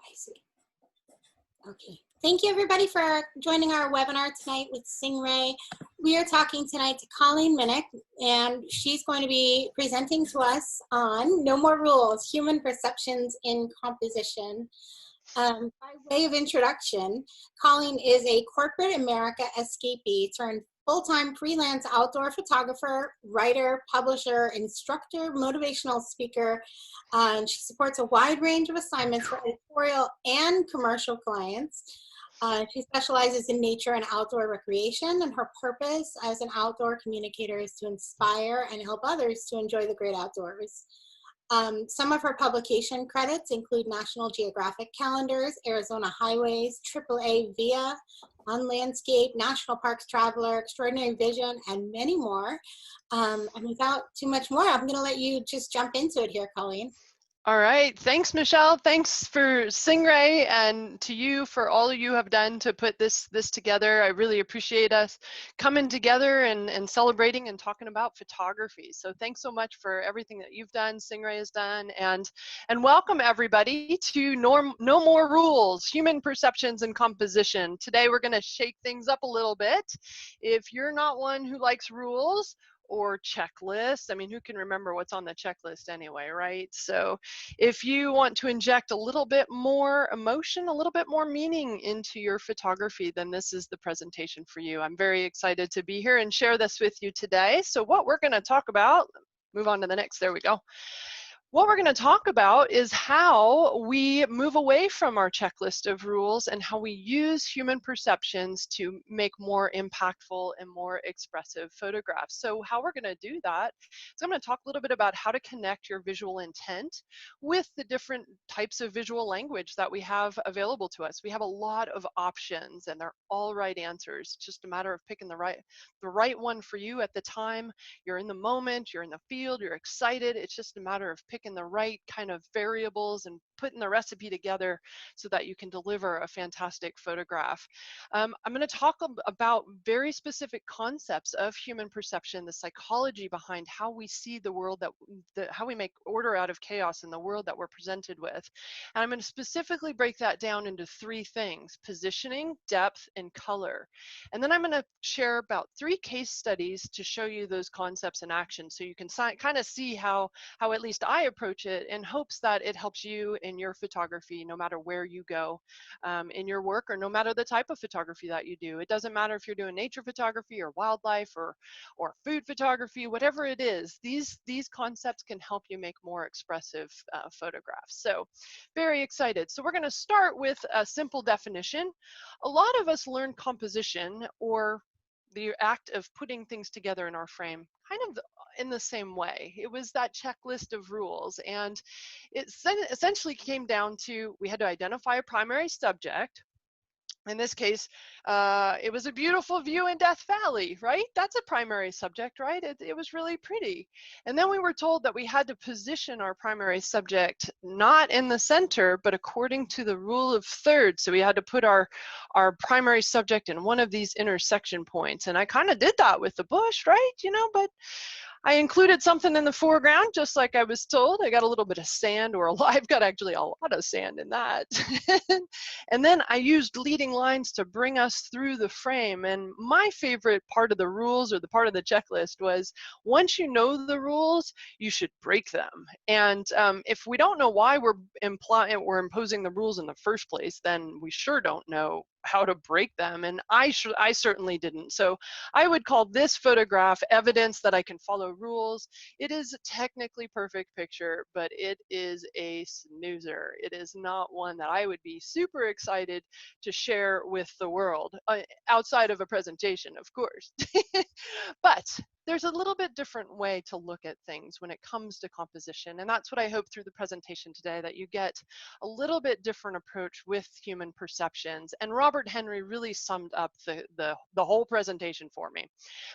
I see. Okay. Thank you, everybody, for joining our webinar tonight with Singh-Ray. We are talking tonight to Colleen Miniuk, and she's going to be presenting to us on No More Rules, Human Perceptions in Composition. By way of introduction, Colleen is a corporate America escapee turned full-time freelance outdoor photographer, writer, publisher, instructor, motivational speaker. She supports a wide range of assignments for editorial and commercial clients. She specializes in nature and outdoor recreation, and her purpose as an outdoor communicator is to inspire and help others to enjoy the great outdoors. Some of her publication credits include National Geographic calendars, Arizona Highways, AAA Via, On Landscape, National Parks Traveler, Extraordinary Vision, and many more. And without too much more, I'm going to let you just jump into it here, Colleen. All right. Thanks, Michelle. Thanks for Singh-Ray and to you for all you have done to put this together. I really appreciate us coming together and celebrating and talking about photography. So thanks so much for everything that you've done, Singh-Ray has done, and welcome everybody to No More Rules, Human Perceptions and Composition. Today we're going to shake things up a little bit. If you're not one who likes rules or checklists, I mean, who can remember what's on the checklist anyway, right? So if you want to inject a little bit more emotion, a little bit more meaning into your photography, then this is the presentation for you. I'm very excited to be here and share this with you today. So what we're going to talk about, move on to the next, there we go. What we're going to talk about is how we move away from our checklist of rules and how we use human perceptions to make more impactful and more expressive photographs. So how we're going to do that is I'm going to talk a little bit about how to connect your visual intent with the different types of visual language that we have available to us. We have a lot of options and they're all right answers. It's just a matter of picking the right one for you at the time. You're in the moment, you're in the field, you're excited. It's just a matter of picking the right kind of variables and putting the recipe together so that you can deliver a fantastic photograph. I'm going to talk about very specific concepts of human perception, the psychology behind how we see the world, how we make order out of chaos in the world that we're presented with. And I'm going to specifically break that down into three things: positioning, depth, and color. And then I'm going to share about 3 case studies to show you those concepts in action so you can kind of see how at least I approach it, in hopes that it helps you in your photography, no matter where you go in your work, or no matter the type of photography that you do. It doesn't matter if you're doing nature photography or wildlife or food photography, whatever it is, these concepts can help you make more expressive photographs. So very excited. So we're going to start with a simple definition. A lot of us learn composition, or the act of putting things together in our frame, kind of in the same way. It was that checklist of rules, and it essentially came down to, we had to identify a primary subject. In this case, it was a beautiful view in Death Valley, right? That's a primary subject, right? It was really pretty. And then we were told that we had to position our primary subject not in the center, but according to the rule of thirds. So we had to put our primary subject in one of these intersection points. And I kind of did that with the bush, right? You know, but I included something in the foreground, just like I was told. I got a little bit of sand, or I've got actually a lot of sand in that. And then I used leading lines to bring us through the frame. And my favorite part of the rules, or the part of the checklist, was once you know the rules, you should break them. And if we don't know why we're imposing the rules in the first place, then we sure don't know how to break them, and I certainly didn't. So I would call this photograph evidence that I can follow rules. It is a technically perfect picture, but it is a snoozer. It is not one that I would be super excited to share with the world, outside of a presentation, of course. But there's a little bit different way to look at things when it comes to composition, and that's what I hope through the presentation today, that you get a little bit different approach with human perceptions. And Robert Henry really summed up the whole presentation for me.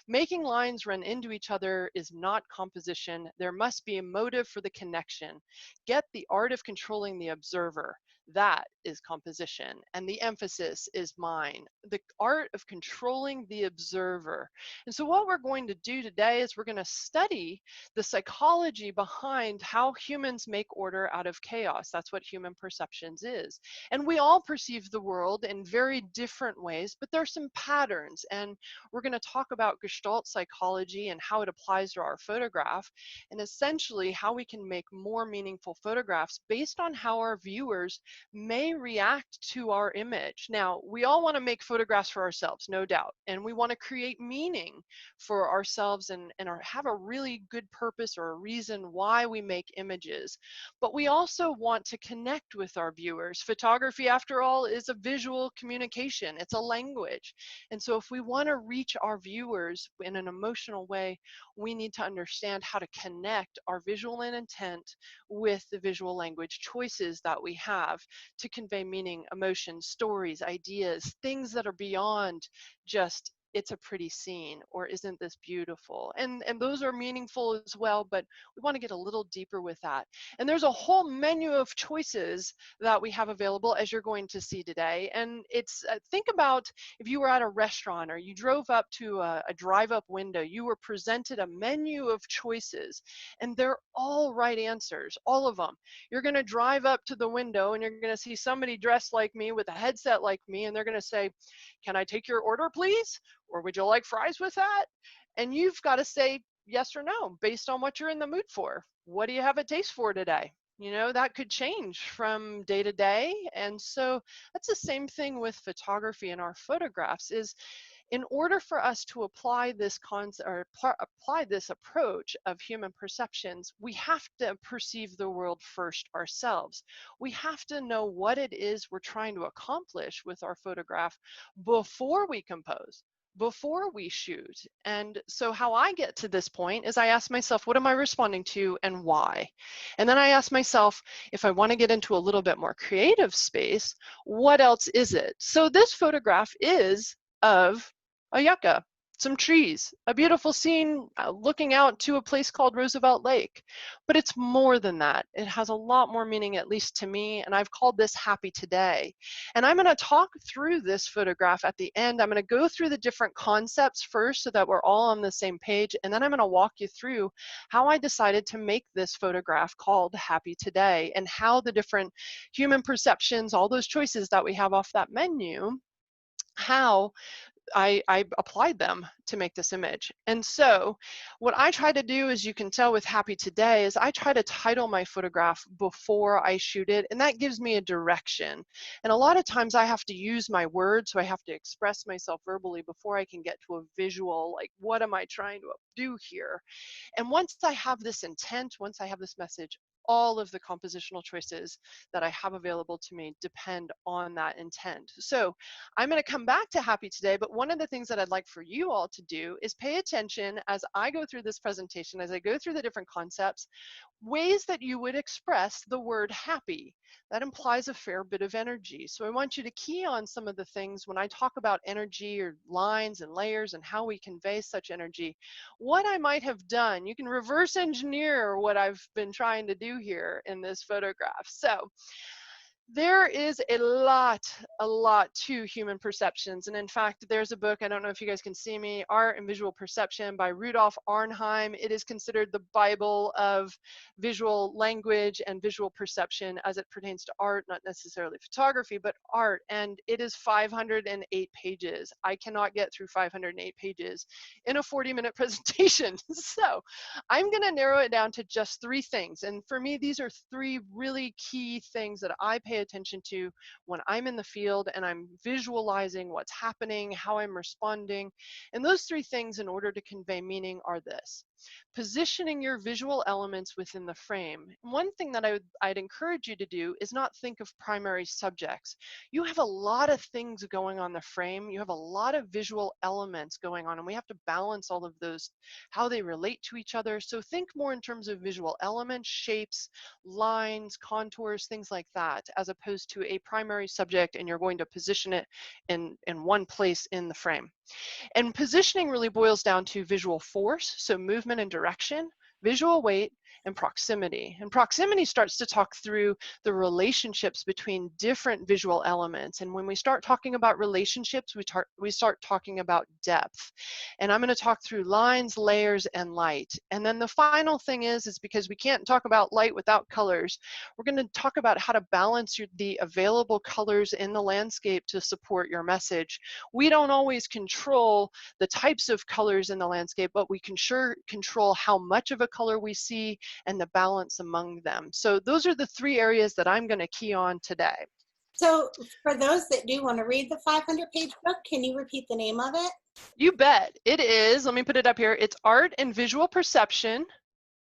Making lines run into each other is not composition. There must be a motive for the connection. Get the art of controlling the observer. That is composition, and the emphasis is mine. The art of controlling the observer. And so what we're going to do today is we're going to study the psychology behind how humans make order out of chaos. That's what human perceptions is. And we all perceive the world in very different ways, but there's some patterns. And we're going to talk about Gestalt psychology and how it applies to our photograph, and essentially how we can make more meaningful photographs based on how our viewers may react to our image. Now, we all want to make photographs for ourselves, no doubt, and we want to create meaning for ourselves and have a really good purpose or a reason why we make images. But we also want to connect with our viewers. Photography, after all, is a visual communication. It's a language. And so if we want to reach our viewers in an emotional way, we need to understand how to connect our visual intent with the visual language choices that we have to convey meaning, emotion, stories, ideas, things that are beyond just it's a pretty scene or isn't this beautiful, and those are meaningful as well, but we want to get a little deeper with that. And there's a whole menu of choices that we have available, as you're going to see today. And it's think about if you were at a restaurant or you drove up to a drive-up window, you were presented a menu of choices, and they're all right answers, all of them. You're going to drive up to the window and you're going to see somebody dressed like me with a headset like me, and they're going to say, "Can I take your order, please? Or would you like fries with that?" And you've got to say yes or no based on what you're in the mood for. What do you have a taste for today? You know, that could change from day to day. And so that's the same thing with photography and our photographs is in order for us to apply this concept or apply this approach of human perceptions, we have to perceive the world first ourselves. We have to know what it is we're trying to accomplish with our photograph before we compose, before we shoot. And so how I get to this point is I ask myself, what am I responding to and why? And then I ask myself, if I want to get into a little bit more creative space, what else is it? So this photograph is of a yucca, some trees, a beautiful scene looking out to a place called Roosevelt Lake. But it's more than that. It has a lot more meaning, at least to me, and I've called this Happy Today. And I'm going to talk through this photograph at the end. I'm going to go through the different concepts first so that we're all on the same page, and then I'm going to walk you through how I decided to make this photograph called Happy Today and how the different human perceptions, all those choices that we have off that menu, how I applied them to make this image. And so what I try to do, as you can tell with Happy Today, is I try to title my photograph before I shoot it, and that gives me a direction. And a lot of times I have to use my words, so I have to express myself verbally before I can get to a visual, like what am I trying to do here? And once I have this intent, once I have this message, all of the compositional choices that I have available to me depend on that intent. So I'm going to come back to Happy Today, but one of the things that I'd like for you all to do is pay attention as I go through this presentation, as I go through the different concepts, ways that you would express the word happy. That implies a fair bit of energy. So I want you to key on some of the things when I talk about energy or lines and layers and how we convey such energy, what I might have done. You can reverse engineer what I've been trying to do here in this photograph. So there is a lot to human perceptions. And in fact, there's a book, I don't know if you guys can see me, Art and Visual Perception by Rudolf Arnheim. It is considered the Bible of visual language and visual perception as it pertains to art, not necessarily photography, but art. And it is 508 pages. I cannot get through 508 pages in a 40-minute presentation. So I'm going to narrow it down to just 3 things. And for me, these are 3 really key things that I pay attention to when I'm in the field and I'm visualizing what's happening, how I'm responding. And those 3 things, in order to convey meaning, are this: positioning your visual elements within the frame. One thing that I'd encourage you to do is not think of primary subjects. You have a lot of things going on the frame. You have a lot of visual elements going on, and we have to balance all of those, how they relate to each other. So think more in terms of visual elements, shapes, lines, contours, things like that, as opposed to a primary subject and you're going to position it in one place in the frame. And positioning really boils down to visual force, so movement and direction, visual weight, and proximity. And proximity starts to talk through the relationships between different visual elements. And when we start talking about relationships, we start talking about depth. And I'm going to talk through lines, layers, and light. And then the final thing is because we can't talk about light without colors, we're going to talk about how to balance the available colors in the landscape to support your message. We don't always control the types of colors in the landscape, but we can sure control how much of a color we see and the balance among them. So those are the 3 areas that I'm going to key on today. So for those that do want to read the 500-page book, can you repeat the name of it? You bet. It is, let me put it up here, it's Art and Visual Perception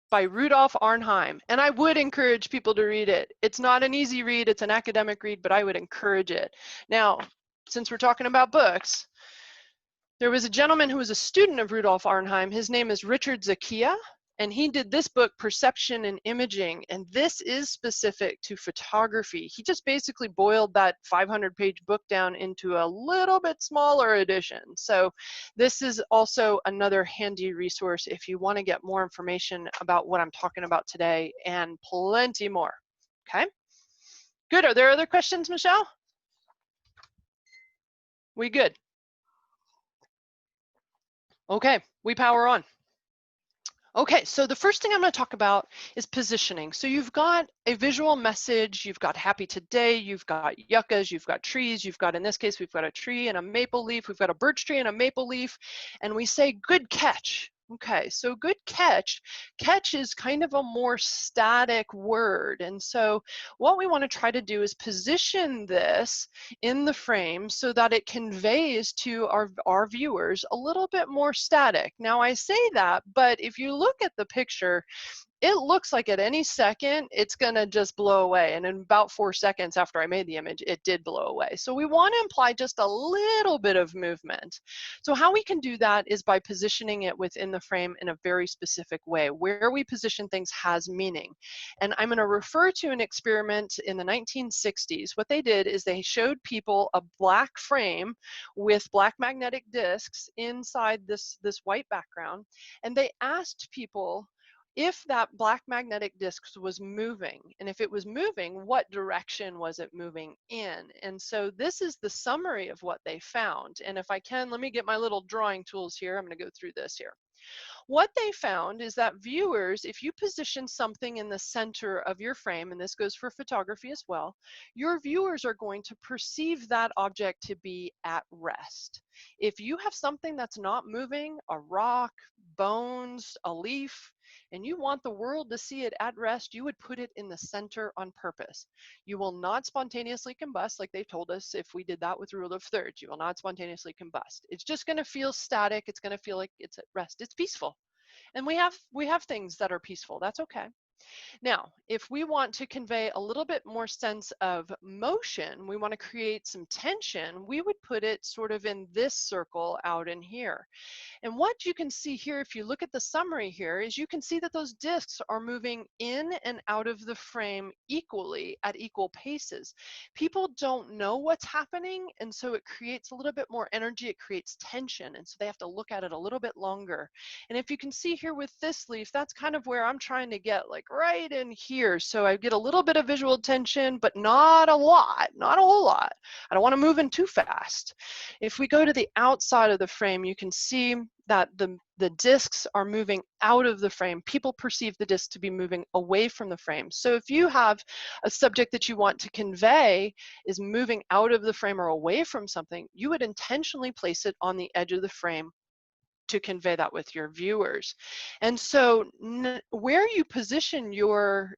by Rudolf Arnheim. And I would encourage people to read it. It's not an easy read, it's an academic read, but I would encourage it. Now, since we're talking about books, there was a gentleman who was a student of Rudolf Arnheim. His name is Richard Zakia, and he did this book, Perception and Imaging, and this is specific to photography. He just basically boiled that 500-page book down into a little bit smaller edition. So this is also another handy resource if you want to get more information about what I'm talking about today and plenty more. Okay? Good. Are there other questions, Michelle? We good? Okay, we power on. Okay, so the first thing I'm going to talk about is positioning. So you've got a visual message, you've got happy today, you've got yuccas, you've got trees, you've got, in this case, we've got a tree and a maple leaf, we've got a birch tree and a maple leaf, and we say good catch. Okay, so good catch. Catch is kind of a more static word. And so what we want to try to do is position this in the frame so that it conveys to our viewers a little bit more static. Now I say that, but if you look at the picture, it looks like at any second it's gonna just blow away, and in about 4 seconds after I made the image it did blow away. So we want to imply just a little bit of movement. So how we can do that is by positioning it within the frame in a very specific way. Where we position things has meaning, and I'm going to refer to an experiment in the 1960s. What they did is they showed people a black frame with black magnetic discs inside this white background, and they asked people if that black magnetic disc was moving, and if it was moving, what direction was it moving in? And so this is the summary of what they found. And if I can, let me get my little drawing tools here. I'm going to go through this here. What they found is that viewers, if you position something in the center of your frame, and this goes for photography as well, your viewers are going to perceive that object to be at rest. If you have something that's not moving, a rock, bones, a leaf, and you want the world to see it at rest, you would put it in the center on purpose. You will not spontaneously combust like they told us if we did that with rule of thirds. You will not spontaneously combust. It's just going to feel static. It's going to feel like it's at rest. It's peaceful. And we have things that are peaceful. That's okay. Now, if we want to convey a little bit more sense of motion, we want to create some tension, we would put it sort of in this circle out in here. And what you can see here, if you look at the summary here, is you can see that those discs are moving in and out of the frame equally at equal paces. People don't know what's happening, and so it creates a little bit more energy, it creates tension, and so they have to look at it a little bit longer. And if you can see here with this leaf, that's kind of where I'm trying to get, like right in here. So I get a little bit of visual tension, but not a lot, not a whole lot. I don't want to move in too fast. If we go to the outside of the frame, you can see that the discs are moving out of the frame. People perceive the disc to be moving away from the frame. So if you have a subject that you want to convey is moving out of the frame or away from something, you would intentionally place it on the edge of the frame to convey that with your viewers. And so where you position your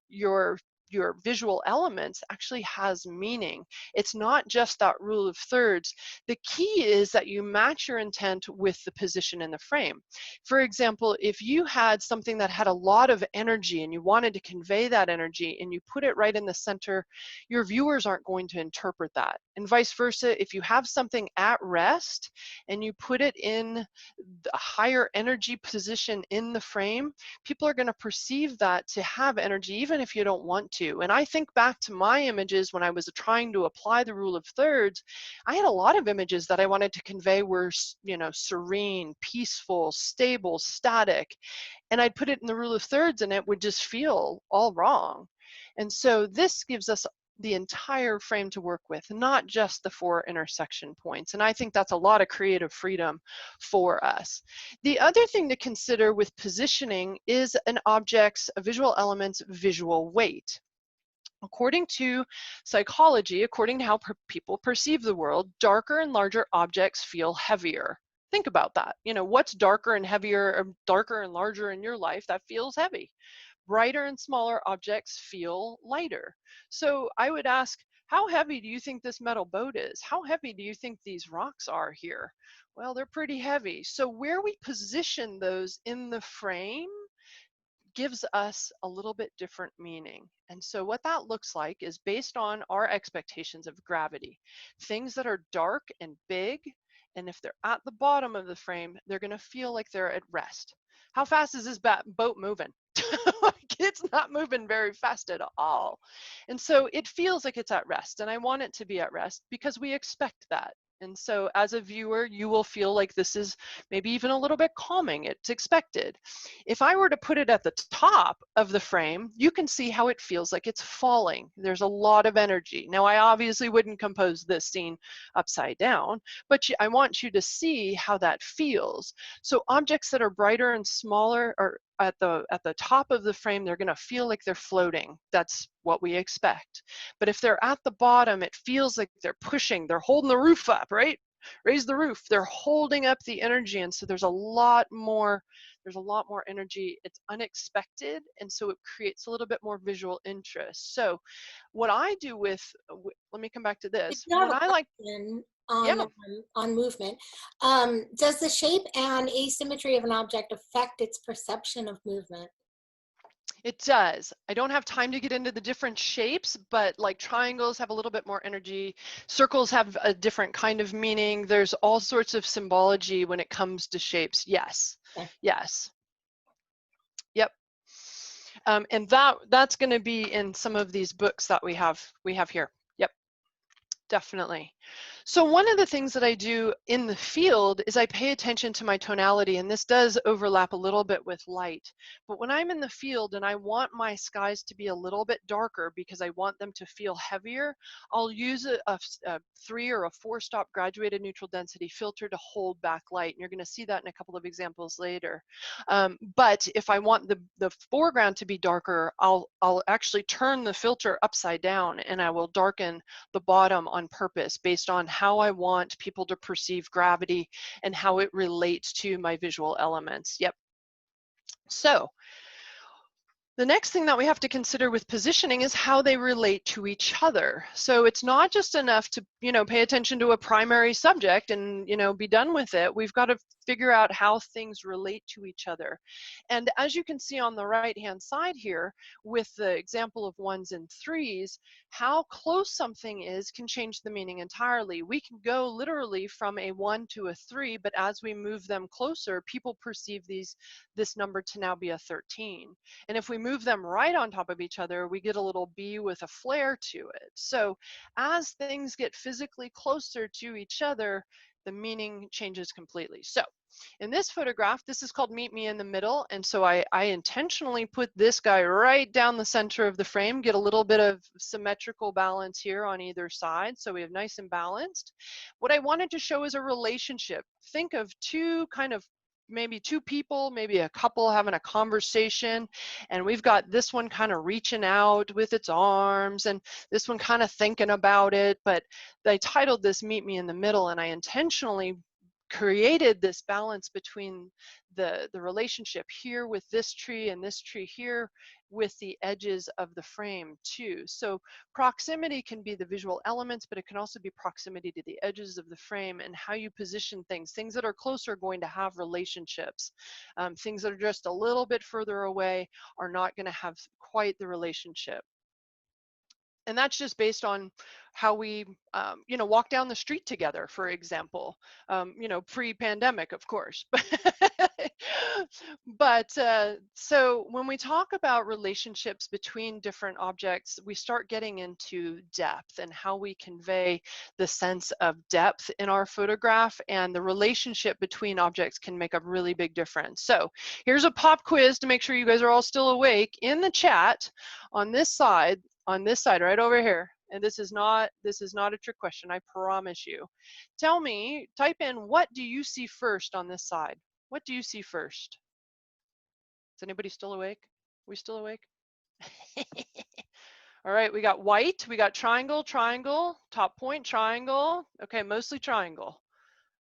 visual elements actually has meaning. It's not just that rule of thirds. The key is that you match your intent with the position in the frame. For example, if you had something that had a lot of energy and you wanted to convey that energy and you put it right in the center, your viewers aren't going to interpret that. And vice versa, if you have something at rest and you put it in a higher energy position in the frame, people are going to perceive that to have energy even if you don't want to. And I think back to my images when I was trying to apply the rule of thirds. I had a lot of images that I wanted to convey were, you know, serene, peaceful, stable, static. And I'd put it in the rule of thirds and it would just feel all wrong. And so this gives us the entire frame to work with, not just the 4 intersection points. And I think that's a lot of creative freedom for us. The other thing to consider with positioning is an object's, a visual element's visual weight. According to psychology, according to how people perceive the world, darker and larger objects feel heavier. Think about that. You know, what's darker and heavier, or darker and larger in your life that feels heavy? Brighter and smaller objects feel lighter. So I would ask, how heavy do you think this metal boat is? How heavy do you think these rocks are here? Well, they're pretty heavy. So where we position those in the frame gives us a little bit different meaning. And so what that looks like is based on our expectations of gravity. Things that are dark and big, and if they're at the bottom of the frame, they're going to feel like they're at rest. How fast is this boat moving? It's not moving very fast at all. And so it feels like it's at rest, and I want it to be at rest because we expect that. And so as a viewer, you will feel like this is maybe even a little bit calming. It's expected. If I were to put it at the top of the frame, you can see how it feels like it's falling. There's a lot of energy. Now, I obviously wouldn't compose this scene upside down, but I want you to see how that feels. So objects that are brighter and smaller are at the top of the frame, they're going to feel like they're floating. That's what we expect. But if they're at the bottom, it feels like they're pushing, they're holding the roof up, right? Raise the roof. They're holding up the energy, and so there's a lot more energy. It's unexpected, and so it creates a little bit more visual interest. So what I do with let me come back to this. When I like on, on movement. Does the shape and asymmetry of an object affect its perception of movement? It does. I don't have time to get into the different shapes, but like triangles have a little bit more energy. Circles have a different kind of meaning. There's all sorts of symbology when it comes to shapes. Yes. Okay. Yes. Yep. And that's going to be in some of these books that we have here. Yep. Definitely. So one of the things that I do in the field is I pay attention to my tonality, and this does overlap a little bit with light. But when I'm in the field and I want my skies to be a little bit darker because I want them to feel heavier, I'll use a 3 or a 4 stop graduated neutral density filter to hold back light. And you're going to see that in a couple of examples later. But if I want the foreground to be darker, I'll actually turn the filter upside down, and I will darken the bottom on purpose based on how I want people to perceive gravity and how it relates to my visual elements. Yep. So the next thing that we have to consider with positioning is how they relate to each other. So it's not just enough to, pay attention to a primary subject and, be done with it. We've got to figure out how things relate to each other. And as you can see on the right-hand side here, with the example of 1s and 3s, how close something is can change the meaning entirely. We can go literally from a 1 to a 3, but as we move them closer, people perceive this number to now be a 13. And if we move them right on top of each other, we get a little B with a flare to it. So as things get physically closer to each other, the meaning changes completely. So in this photograph, this is called Meet Me in the Middle. And so I intentionally put this guy right down the center of the frame, get a little bit of symmetrical balance here on either side. So we have nice and balanced. What I wanted to show is a relationship. Think of maybe two people, maybe a couple having a conversation, and we've got this one kind of reaching out with its arms and this one kind of thinking about it. But I titled this Meet Me in the Middle, and I intentionally created this balance between the relationship here with this tree and this tree here with the edges of the frame too. So proximity can be the visual elements, but it can also be proximity to the edges of the frame and how you position things. Things that are closer are going to have relationships. Things that are just a little bit further away are not going to have quite the relationship. And that's just based on how we, walk down the street together, for example, pre-pandemic, of course. But so when we talk about relationships between different objects, we start getting into depth and how we convey the sense of depth in our photograph, and the relationship between objects can make a really big difference. So here's a pop quiz to make sure you guys are all still awake. In the chat on this side, right over here, and this is not a trick question, I promise you. Tell me, type in, what do you see first on this side? What do you see first? Is anybody still awake? We still awake? All right, we got white, we got triangle, triangle, top point, triangle. Okay, mostly triangle.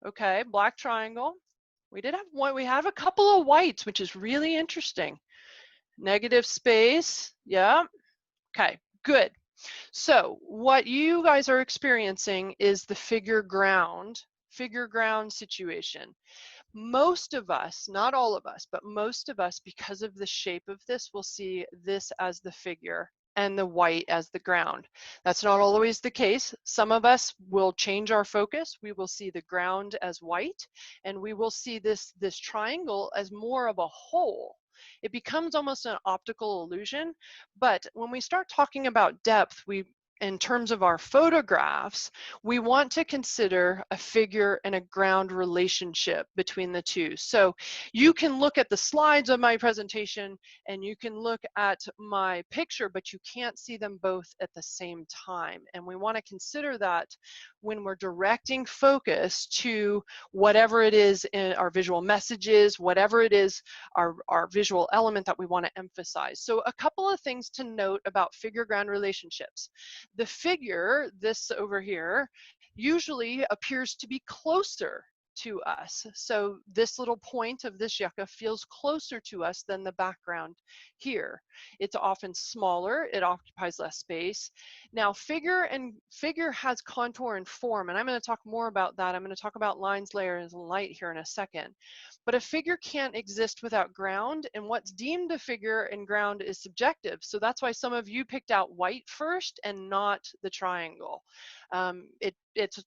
Okay, black triangle. We did have one, we have a couple of whites, which is really interesting. Negative space, yeah. Okay, good. So what you guys are experiencing is the figure ground situation. Most of us, not all of us, but most of us, because of the shape of this, will see this as the figure and the white as the ground. That's not always the case. Some of us will change our focus. We will see the ground as white, and we will see this triangle as more of a whole. It becomes almost an optical illusion. But when we start talking about depth, in terms of our photographs, we want to consider a figure and a ground relationship between the two. So you can look at the slides of my presentation and you can look at my picture, but you can't see them both at the same time. And we want to consider that when we're directing focus to whatever it is in our visual messages, whatever it is, our visual element that we want to emphasize. So a couple of things to note about figure-ground relationships. The figure, this over here, usually appears to be closer to us. So this little point of this yucca feels closer to us than the background here. It's often smaller, it occupies less space. Now figure has contour and form, and I'm going to talk more about that. I'm going to talk about lines, layers, and light here in a second. But a figure can't exist without ground, and what's deemed a figure and ground is subjective. So that's why some of you picked out white first and not the triangle.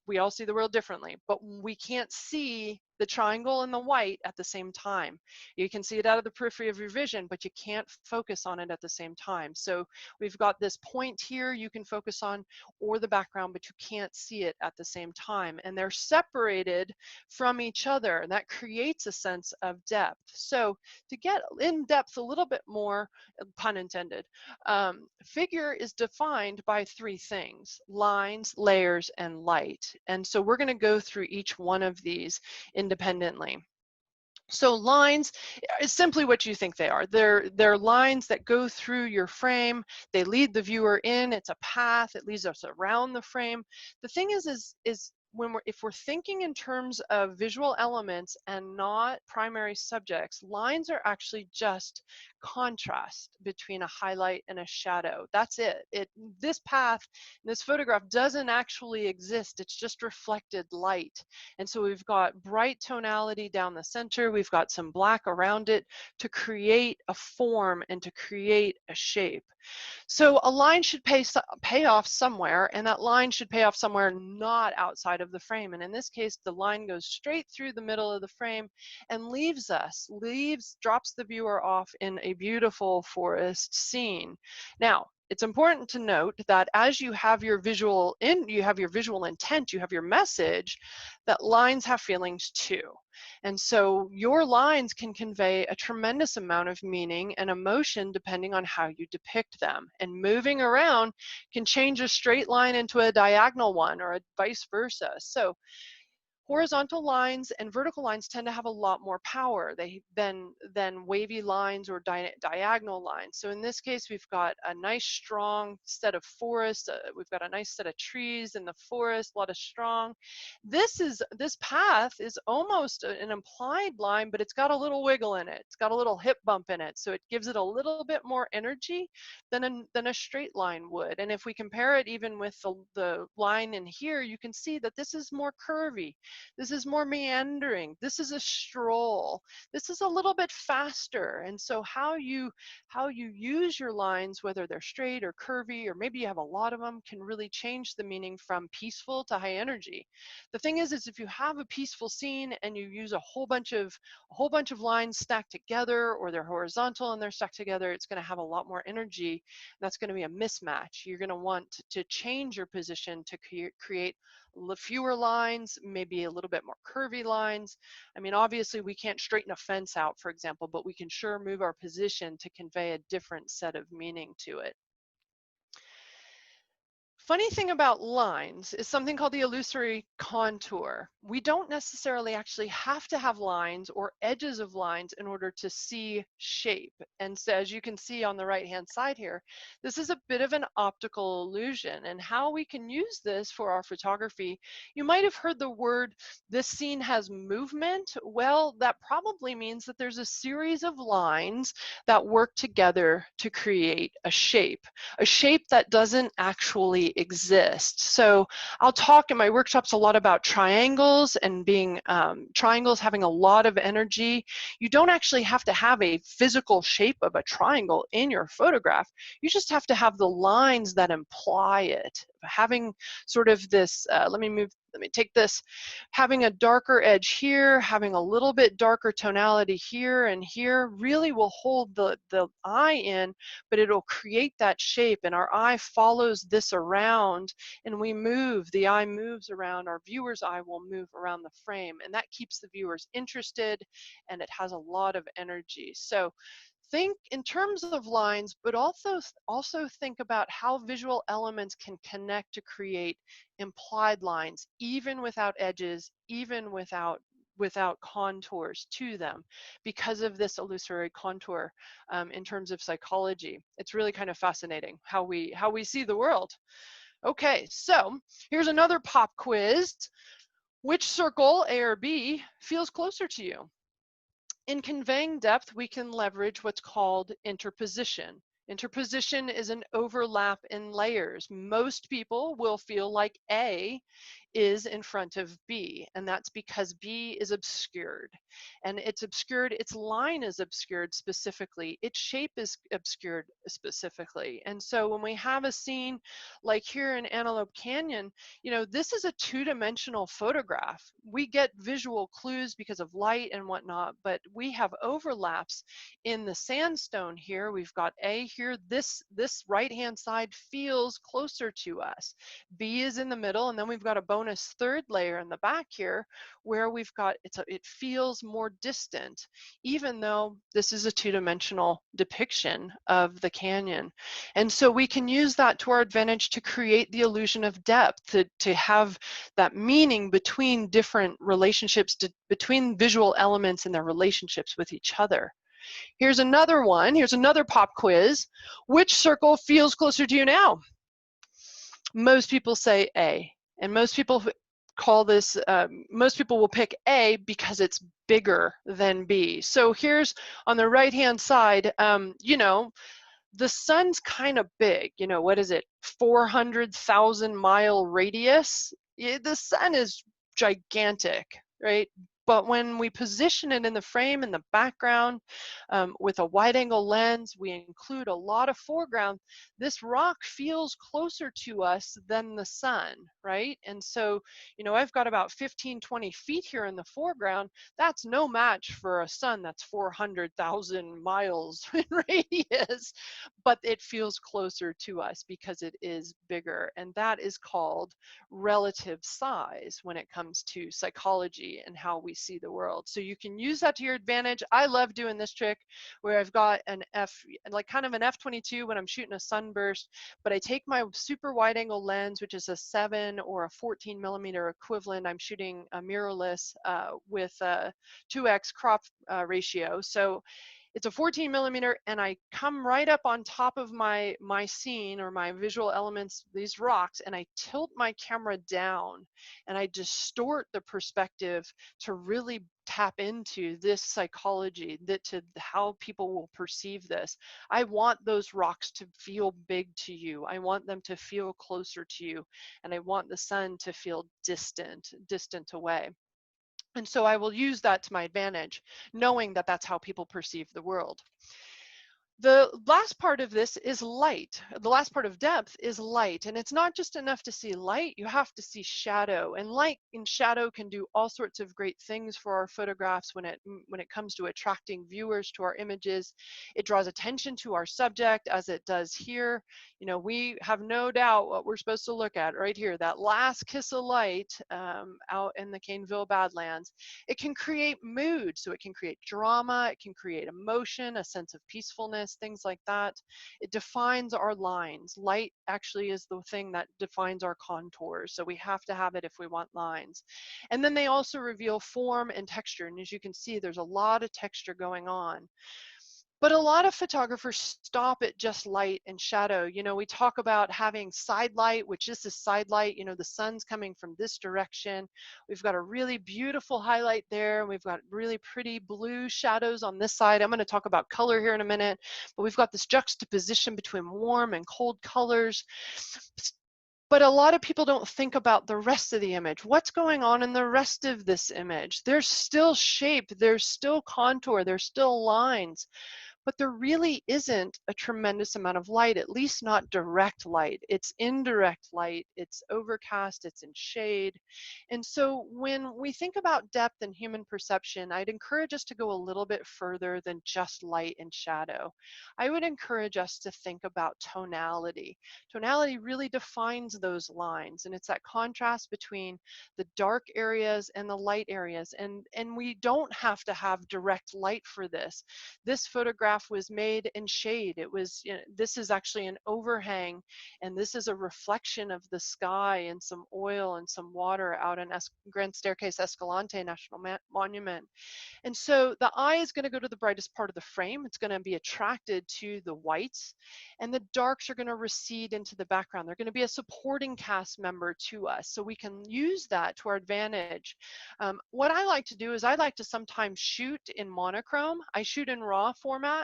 We all see the world differently, but we can't see the triangle and the white at the same time. You can see it out of the periphery of your vision, but you can't focus on it at the same time. So we've got this point here you can focus on, or the background, but you can't see it at the same time. And they're separated from each other, and that creates a sense of depth. So to get in depth a little bit more, pun intended, figure is defined by three things: lines, layers, and light. And so we're going to go through each one of these independently. So lines is simply what you think they are. They're lines that go through your frame. They lead the viewer in. It's a path. It leads us around the frame. The thing is if we're thinking in terms of visual elements and not primary subjects, lines are actually just contrast between a highlight and a shadow. That's it. This path, this photograph doesn't actually exist. It's just reflected light. And so we've got bright tonality down the center. We've got some black around it to create a form and to create a shape. So a line should pay off somewhere, and that line should pay off somewhere not outside of the frame. And in this case, the line goes straight through the middle of the frame and drops the viewer off in a beautiful forest scene. Now, it's important to note that as you have your visual intent, you have your message, that lines have feelings too. And so your lines can convey a tremendous amount of meaning and emotion depending on how you depict them. And moving around can change a straight line into a diagonal one, or vice versa. So horizontal lines and vertical lines tend to have a lot more power than wavy lines or diagonal lines. So in this case, we've got a nice strong set of forest. We've got a nice set of trees in the forest, a lot of strong. This path is almost an implied line, but it's got a little wiggle in it. It's got a little hip bump in it. So it gives it a little bit more energy than a straight line would. And if we compare it even with the line in here, you can see that this is more curvy. This is more meandering. This is a stroll. This is a little bit faster. And so how you use your lines, whether they're straight or curvy, or maybe you have a lot of them, can really change the meaning from peaceful to high energy. The thing is if you have a peaceful scene and you use a whole bunch of lines stacked together, or they're horizontal and they're stuck together, it's going to have a lot more energy. That's going to be a mismatch. You're going to want to change your position to create fewer lines, maybe a little bit more curvy lines. I mean, obviously we can't straighten a fence out, for example, but we can sure move our position to convey a different set of meaning to it. Funny thing about lines is something called the illusory contour. We don't necessarily actually have to have lines or edges of lines in order to see shape. And so as you can see on the right-hand side here, this is a bit of an optical illusion. And how we can use this for our photography, you might have heard the word, this scene has movement. Well, that probably means that there's a series of lines that work together to create a shape that doesn't actually exist. So I'll talk in my workshops a lot about triangles and being triangles having a lot of energy. You don't actually have to have a physical shape of a triangle in your photograph. You just have to have the lines that imply it. Having sort of this, let me take this, having a darker edge here, having a little bit darker tonality here and here really will hold the eye in, but it'll create that shape, and our eye follows this around, and we move, the eye moves around, our viewer's eye will move around the frame, and that keeps the viewers interested, and it has a lot of energy. So think in terms of lines, but also think about how visual elements can connect to create implied lines, even without edges, even without contours to them, because of this illusory contour in terms of psychology. It's really kind of fascinating how we see the world. Okay, so here's another pop quiz. Which circle, A or B, feels closer to you? In conveying depth, we can leverage what's called interposition. Interposition is an overlap in layers. Most people will feel like A is in front of B, and that's because B is obscured. And it's obscured, its line is obscured specifically, its shape is obscured specifically. And so when we have a scene like here in Antelope Canyon, you know, this is a two-dimensional photograph. We get visual clues because of light and whatnot, but we have overlaps in the sandstone here. We've got A here. This right-hand side feels closer to us. B is in the middle, and then we've got a bonus third layer in the back here where we've got, it feels more distant, even though this is a two-dimensional depiction of the canyon. And so we can use that to our advantage to create the illusion of depth, to have that meaning between different relationships, between visual elements and their relationships with each other. Here's another one. Here's another pop quiz. Which circle feels closer to you now? Most people say A, and most people call this, most people will pick A because it's bigger than B. So here's on the right-hand side, you know, the sun's kind of big, you know, what is it, 400,000 mile radius? The sun is gigantic, right? But when we position it in the frame, in the background, with a wide angle lens, we include a lot of foreground, this rock feels closer to us than the sun, right? And so, you know, I've got about 15, 20 feet here in the foreground. That's no match for a sun that's 400,000 miles in radius, but it feels closer to us because it is bigger. And that is called relative size when it comes to psychology and how we see the world. So you can use that to your advantage. I love doing this trick where I've got an like kind of an f/22 when I'm shooting a sunburst, but I take my super wide angle lens, which is a 7 or a 14 millimeter equivalent. I'm shooting a mirrorless with a 2x crop ratio. So It's a 14 millimeter, and I come right up on top of my scene or my visual elements, these rocks, and I tilt my camera down and I distort the perspective to really tap into this psychology, that to how people will perceive this. I want those rocks to feel big to you. I want them to feel closer to you, and I want the sun to feel distant away. And so I will use that to my advantage, knowing that that's how people perceive the world. The last part of this is light. The last part of depth is light. And it's not just enough to see light, you have to see shadow. And light and shadow can do all sorts of great things for our photographs when it comes to attracting viewers to our images. It draws attention to our subject, as it does here. You know, we have no doubt what we're supposed to look at right here, that last kiss of light out in the Caneville Badlands. It can create mood, so it can create drama, it can create emotion, a sense of peacefulness, things like that. It defines our lines. Light actually is the thing that defines our contours, so we have to have it if we want lines. And then they also reveal form and texture, and as you can see, there's a lot of texture going on. But a lot of photographers stop at just light and shadow. You know, we talk about having side light, which is a side light. You know, the sun's coming from this direction. We've got a really beautiful highlight there. And we've got really pretty blue shadows on this side. I'm going to talk about color here in a minute, but we've got this juxtaposition between warm and cold colors. But a lot of people don't think about the rest of the image. What's going on in the rest of this image? There's still shape, there's still contour, there's still lines. But there really isn't a tremendous amount of light, at least not direct light. It's indirect light, it's overcast, it's in shade. And so when we think about depth and human perception, I'd encourage us to go a little bit further than just light and shadow. I would encourage us to think about tonality. Tonality really defines those lines, and it's that contrast between the dark areas and the light areas. And we don't have to have direct light for this. This photograph was made in shade. It was, you know, this is actually an overhang, and this is a reflection of the sky and some oil and some water out in Grand Staircase Escalante National Monument. And so the eye is going to go to the brightest part of the frame. It's going to be attracted to the whites, and the darks are going to recede into the background. They're going to be a supporting cast member to us, so we can use that to our advantage. What I like to do is I like to sometimes shoot in monochrome. I shoot in raw format,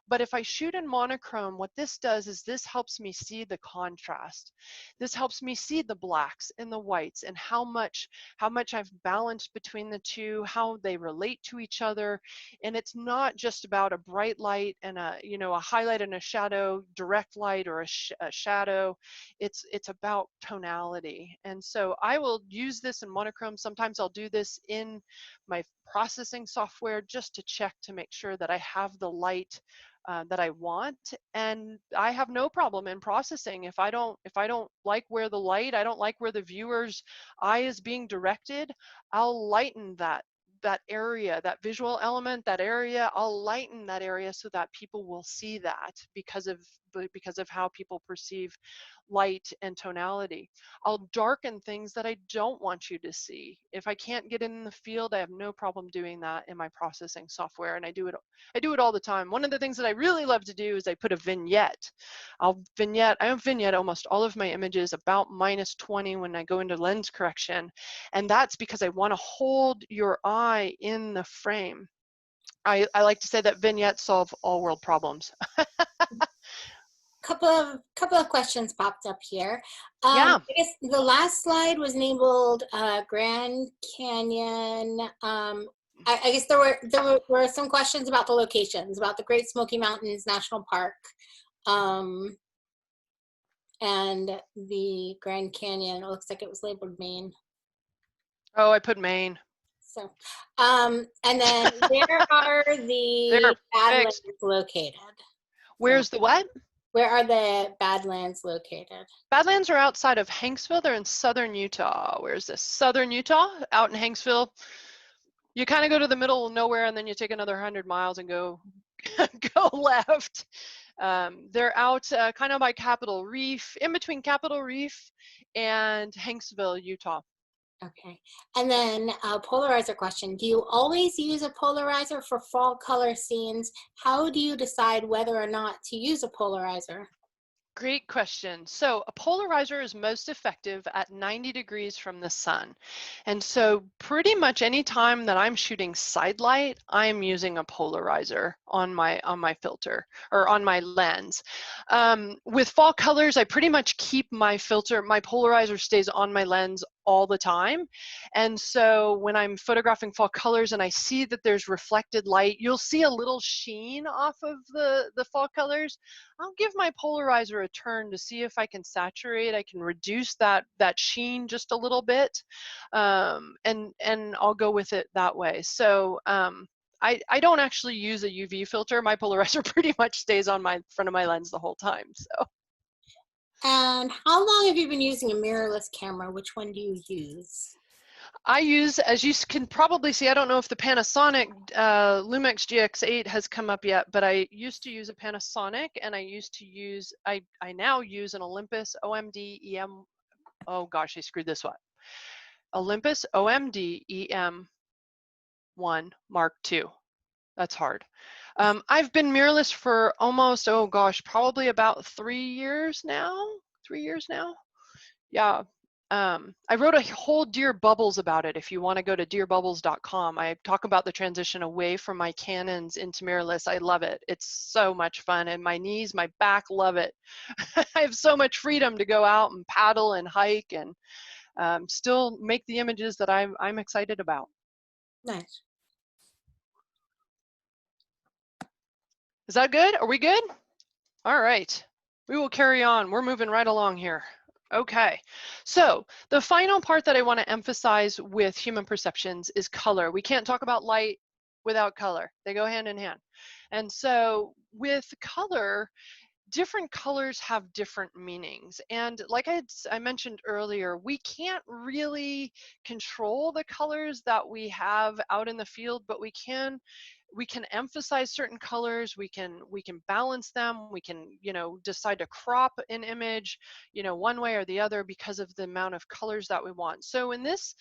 but if I shoot in monochrome, what this does is this helps me see the contrast. This helps me see the blacks and the whites, and how much I've balanced between the two, how they relate to each other. And it's not just about a bright light and a highlight and a shadow, direct light or a shadow. It's about tonality. And so I will use this in monochrome. Sometimes I'll do this in my processing software just to check to make sure that I have the light that I want. And I have no problem in processing. If I don't like where the light, I don't like where the viewer's eye is being directed, I'll lighten that area, that visual element, that area. I'll lighten that area so that people will see that because of how people perceive light and tonality. I'll darken things that I don't want you to see. If I can't get in the field, I have no problem doing that in my processing software, and I do it all the time. One of the things that I really love to do is I put a vignette. I vignette almost all of my images about -20 when I go into lens correction, and that's because I want to hold your eye in the frame. I like to say that vignettes solve all world problems. Couple of questions popped up here. Yeah. I guess the last slide was enabled Grand Canyon. I guess there were some questions about the locations, about the Great Smoky Mountains National Park, and the Grand Canyon. It looks like it was labeled Maine. Oh, I put Maine. So, and then where are the Badlands located? Where's the what? Where are the Badlands located? Badlands are outside of Hanksville. They're in southern Utah. Where's this? Southern Utah, out in Hanksville. You kind of go to the middle of nowhere, and then you take another 100 miles and go left. They're out kind of by Capitol Reef, in between Capitol Reef and Hanksville, Utah. Okay. And then a polarizer question. Do you always use a polarizer for fall color scenes? How do you decide whether or not to use a polarizer? Great question. So a polarizer is most effective at 90 degrees from the sun. And so pretty much any time that I'm shooting side light, I'm using a polarizer on my filter or on my lens. With fall colors, I pretty much keep my filter, my polarizer stays on my lens all the time. And so when I'm photographing fall colors and I see that there's reflected light, you'll see a little sheen off of the fall colors. I'll give my polarizer a turn to see if I can saturate. I can reduce that sheen just a little bit, and I'll go with it that way. So I don't actually use a UV filter. My polarizer pretty much stays on my front of my lens the whole time. So. And how long have you been using a mirrorless camera? Which one do you use? I use, as you can probably see, I don't know if the Panasonic Lumix GX8 has come up yet, but I used to use a Panasonic, and I now use an Olympus OMD EM, oh gosh, I screwed this up. Olympus OMD EM1 Mark II. That's hard. I've been mirrorless for almost, oh gosh, probably about 3 years now. 3 years now. Yeah. I wrote a whole Dear Bubbles about it. If you want to go to dearbubbles.com, I talk about the transition away from my Canons into mirrorless. I love it. It's so much fun, and my knees, my back love it. I have so much freedom to go out and paddle and hike and still make the images that I'm excited about. Nice. Is that good? Are we good? All right. We will carry on. We're moving right along here. Okay, so the final part that I want to emphasize with human perceptions is color. We can't talk about light without color. They go hand in hand. And so with color, different colors have different meanings. And like I mentioned earlier, we can't really control the colors that we have out in the field, but we can emphasize certain colors, we can balance them, we can decide to crop an image one way or the other because of the amount of colors that we want. So in this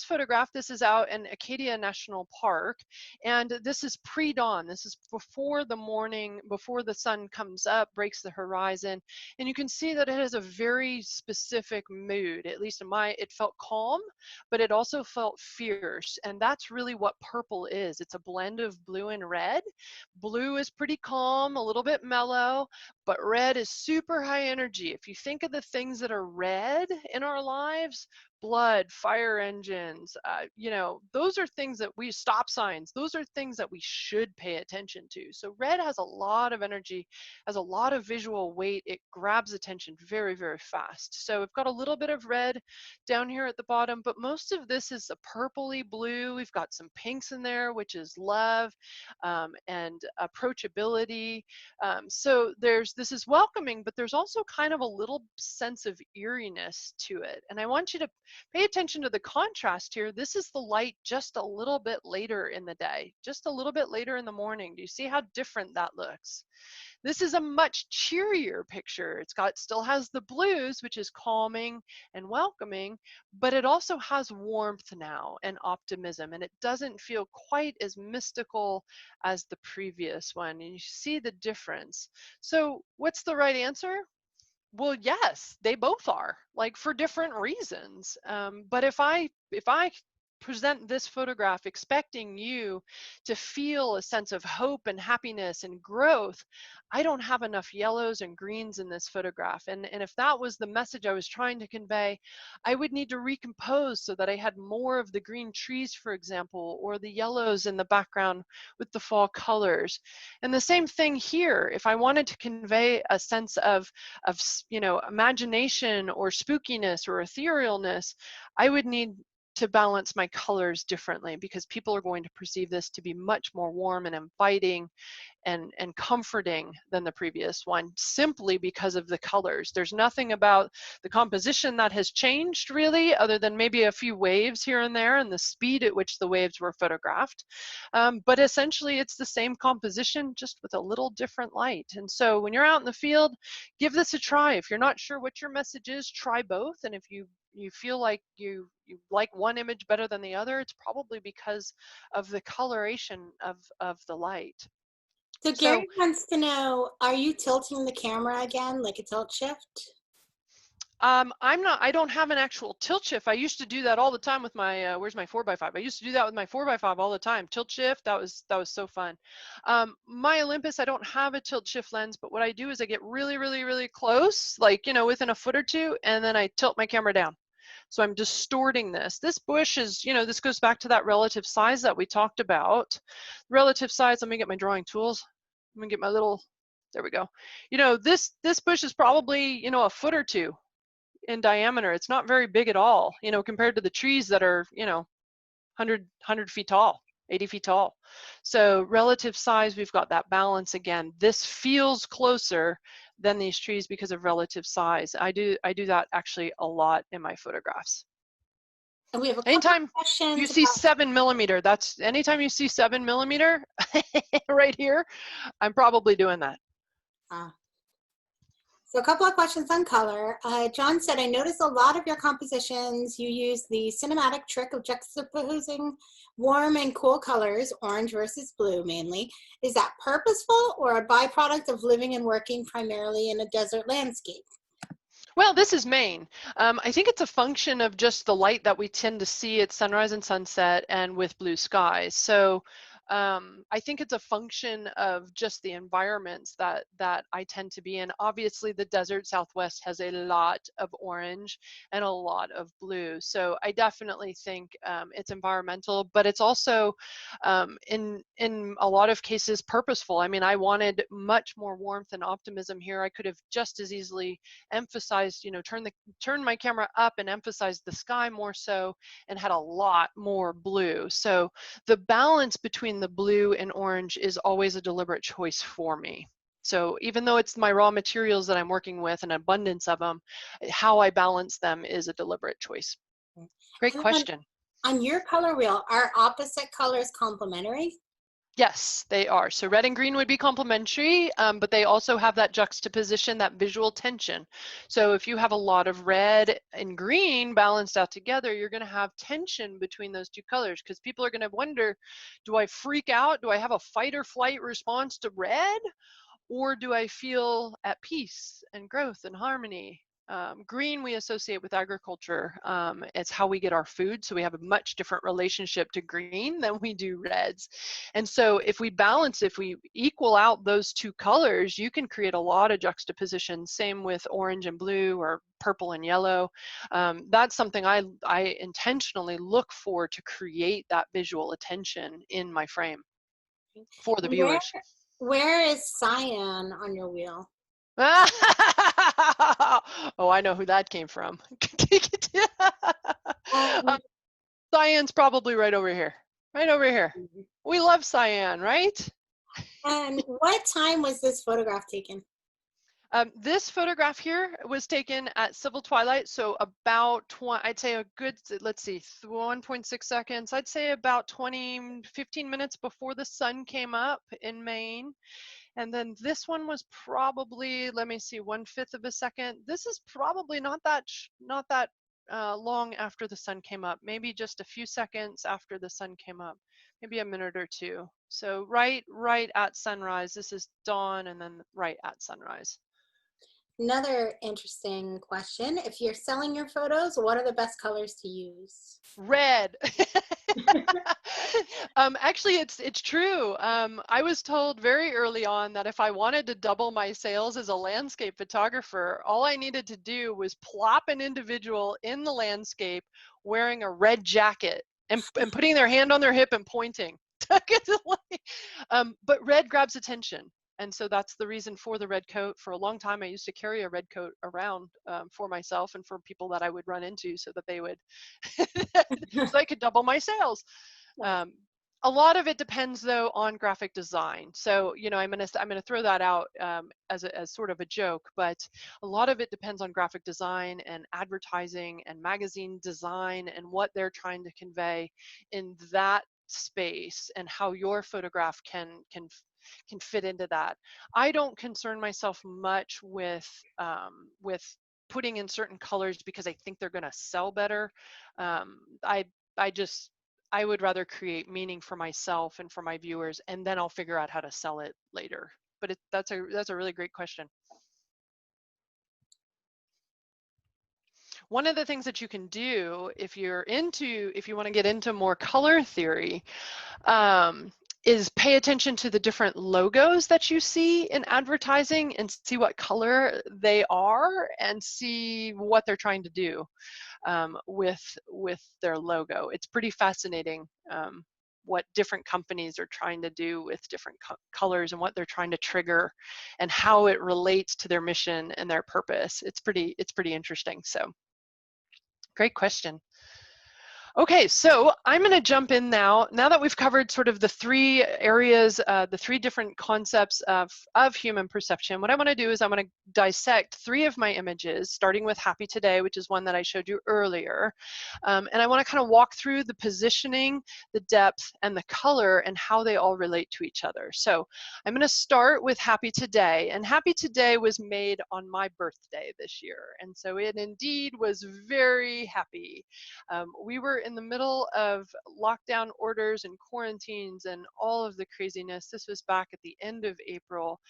photograph, this is out in Acadia National Park, and this is pre-dawn. This is before the morning, before the sun comes up, breaks the horizon, and you can see that it has a very specific mood. At least it felt calm, but it also felt fierce, and that's really what purple is. It's a blend of blue and red. Blue is pretty calm, a little bit mellow, but red is super high energy. If you think of the things that are red in our lives, blood, fire engines, those are things that stop signs, those are things that we should pay attention to. So red has a lot of energy, has a lot of visual weight. It grabs attention very, very fast. So we've got a little bit of red down here at the bottom, but most of this is a purpley blue. We've got some pinks in there, which is love and approachability. So this is welcoming, but there's also kind of a little sense of eeriness to it. And I want you to pay attention to the contrast here. This is the light just a little bit later in the day, just a little bit later in the morning. Do you see how different that looks? This is a much cheerier picture. Still has the blues, which is calming and welcoming, but it also has warmth now and optimism, and it doesn't feel quite as mystical as the previous one. And you see the difference. So what's the right answer? Well, yes, they both are, like, for different reasons. But if I present this photograph expecting you to feel a sense of hope and happiness and growth, I don't have enough yellows and greens in this photograph. And if that was the message I was trying to convey, I would need to recompose so that I had more of the green trees, for example, or the yellows in the background with the fall colors. And the same thing here. If I wanted to convey a sense of imagination or spookiness or etherealness, I would need to balance my colors differently, because people are going to perceive this to be much more warm and inviting and comforting than the previous one, simply because of the colors. There's nothing about the composition that has changed really, other than maybe a few waves here and there and the speed at which the waves were photographed. But essentially it's the same composition, just with a little different light. And so when you're out in the field, give this a try. If you're not sure what your message is, try both. And if you you feel like you like one image better than the other, it's probably because of the coloration of the light. So So Gary wants to know, are you tilting the camera again, like a tilt shift? I don't have an actual tilt shift. I used to do that all the time with my, where's my 4x5? I used to do that with my 4x5 all the time. Tilt shift, that was so fun. My Olympus, I don't have a tilt shift lens, but what I do is I get really, really, really close, like, within a foot or two, and then I tilt my camera down. So I'm distorting this. This bush is, this goes back to that relative size that we talked about. Relative size, let me get my drawing tools. Let me get my little, there we go. This bush is probably, a foot or two in diameter. It's not very big at all, compared to the trees that are, 100 feet tall, 80 feet tall. So relative size, we've got that balance again. This feels closer than these trees because of relative size. I do that actually a lot in my photographs. And we have a couple Anytime of questions you see about, 7mm, anytime you see 7mm right here, I'm probably doing that. so a couple of questions on color. John said, I noticed a lot of your compositions, you use the cinematic trick of juxtaposing warm and cool colors, orange versus blue mainly. Is that purposeful or a byproduct of living and working primarily in a desert landscape? Well, this is Maine. I think it's a function of just the light that we tend to see at sunrise and sunset and with blue skies. So I think it's a function of just the environments that I tend to be in. Obviously, the desert Southwest has a lot of orange and a lot of blue. So I definitely think it's environmental, but it's also in a lot of cases purposeful. I mean, I wanted much more warmth and optimism here. I could have just as easily emphasized, turn my camera up and emphasized the sky more so, and had a lot more blue. So the balance between the blue and orange is always a deliberate choice for me. So even though it's my raw materials that I'm working with, an abundance of them, how I balance them is a deliberate choice. Great question. On your color wheel, are opposite colors complementary? Yes, they are. So red and green would be complementary, but they also have that juxtaposition, that visual tension. So if you have a lot of red and green balanced out together, you're going to have tension between those two colors, because people are going to wonder, do I freak out? Do I have a fight or flight response to red? Or do I feel at peace and growth and harmony? Green we associate with agriculture. It's how we get our food. So we have a much different relationship to green than we do reds. And so if we balance, if we equal out those two colors, you can create a lot of juxtaposition. Same with orange and blue, or purple and yellow. That's something I intentionally look for to create that visual attention in my frame for the viewers. Where is cyan on your wheel? Oh, I know who that came from. Cyan's probably right over here. Right over here. We love cyan, right? And what time was this photograph taken? This photograph here was taken at civil twilight, so about I'd say a good, let's see, 1.6 seconds. I'd say about 15 minutes before the sun came up in Maine. And then this one was probably, let me see, 1/5 of a second. This is probably not that long after the sun came up. Maybe just a few seconds after the sun came up, maybe a minute or two. So right at sunrise. This is dawn, and then right at sunrise. Another interesting question. If you're selling your photos, what are the best colors to use? Red. Actually, it's true. I was told very early on that if I wanted to double my sales as a landscape photographer, all I needed to do was plop an individual in the landscape wearing a red jacket and putting their hand on their hip and pointing. But red grabs attention. And so that's the reason for the red coat. For a long time, I used to carry a red coat around for myself and for people that I would run into, so that they would, so I could double my sales. A lot of it depends, though, on graphic design. So, I'm gonna throw that out as sort of a joke, but a lot of it depends on graphic design and advertising and magazine design and what they're trying to convey in that space, and how your photograph can fit into that. I don't concern myself much with putting in certain colors because I think they're going to sell better. I I would rather create meaning for myself and for my viewers, and then I'll figure out how to sell it later. But that's a really great question. One of the things that you can do if you want to get into more color theory, is pay attention to the different logos that you see in advertising and see what color they are and see what they're trying to do with their logo. It's pretty fascinating what different companies are trying to do with different colors and what they're trying to trigger and how it relates to their mission and their purpose. It's pretty interesting. So great question. Okay, so I'm going to jump in now. Now that we've covered sort of the three areas, the three different concepts of human perception, what I want to do is I want to dissect three of my images, starting with Happy Today, which is one that I showed you earlier. And I want to kind of walk through the positioning, the depth, and the color, and how they all relate to each other. So I'm going to start with Happy Today. And Happy Today was made on my birthday this year. And so it indeed was very happy. We were in the middle of lockdown orders and quarantines and all of the craziness. This was back at the end of April,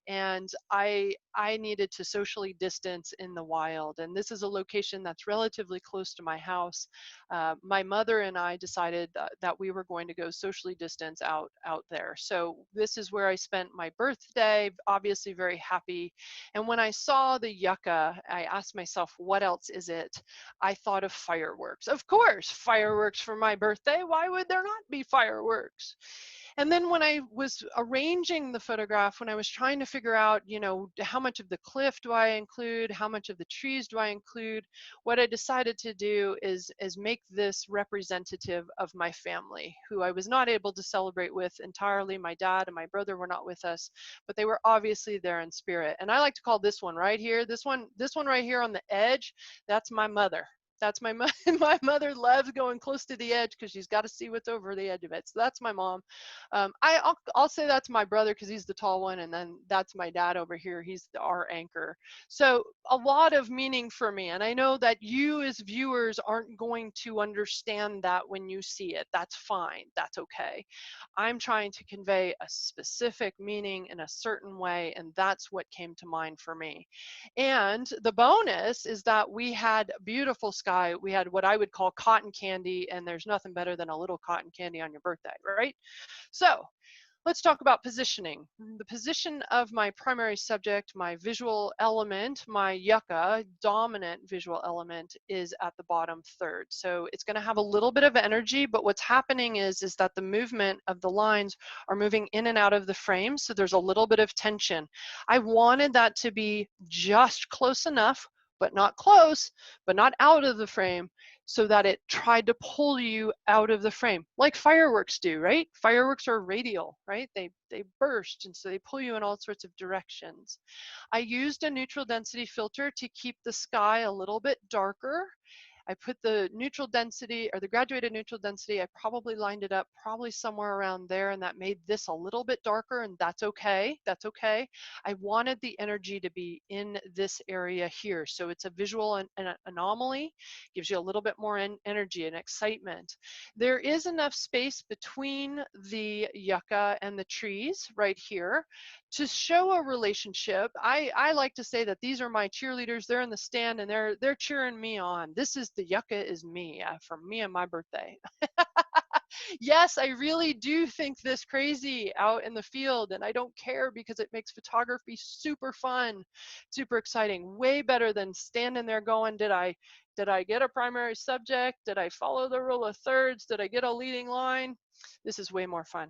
and I needed to socially distance in the wild. And this is a location that's relatively close to my house. My mother and I decided that we were going to go socially distance out there. So this is where I spent my birthday, obviously very happy. And when I saw the yucca, I asked myself, what else is it? I thought of fireworks. Of course, fireworks for my birthday. Why would there not be fireworks? And then when I was arranging the photograph, when I was trying to figure out, you know, how much of the cliff do I include, how much of the trees do I include, what I decided to do is make this representative of my family, who I was not able to celebrate with entirely. My dad and my brother were not with us, but they were obviously there in spirit. And I like to call this one right here, this one right here on the edge, that's my mother. That's my mother. My mother loves going close to the edge because she's got to see what's over the edge of it. So that's my mom. I'll say that's my brother because he's the tall one, and then that's my dad over here. He's our anchor. So a lot of meaning for me, and I know that you as viewers aren't going to understand that when you see it. That's fine. That's okay. I'm trying to convey a specific meaning in a certain way, and that's what came to mind for me. And the bonus is that we had beautiful sky. We had what I would call cotton candy, and there's nothing better than a little cotton candy on your birthday, right? So let's talk about positioning. The position of my primary subject, my visual element, my yucca, dominant visual element, is at the bottom third. So it's going to have a little bit of energy, but what's happening is that the movement of the lines are moving in and out of the frame, so there's a little bit of tension. I wanted that to be just close enough, but not close, but not out of the frame, so that it tried to pull you out of the frame, like fireworks do, right? Fireworks are radial, right? They burst, and so they pull you in all sorts of directions. I used a neutral density filter to keep the sky a little bit darker. I put the neutral density, or the graduated neutral density, I probably lined it up probably somewhere around there, and that made this a little bit darker, and that's okay. That's okay. I wanted the energy to be in this area here. So it's a visual anomaly, gives you a little bit more energy and excitement. There is enough space between the yucca and the trees right here to show a relationship. I like to say that these are my cheerleaders. They're in the stand and they're cheering me on. This is the yucca is me for me and my birthday. Yes, I really do think this crazy out in the field, and I don't care because it makes photography super fun, super exciting, way better than standing there going, did I get a primary subject? Did I follow the rule of thirds? Did I get a leading line? This is way more fun.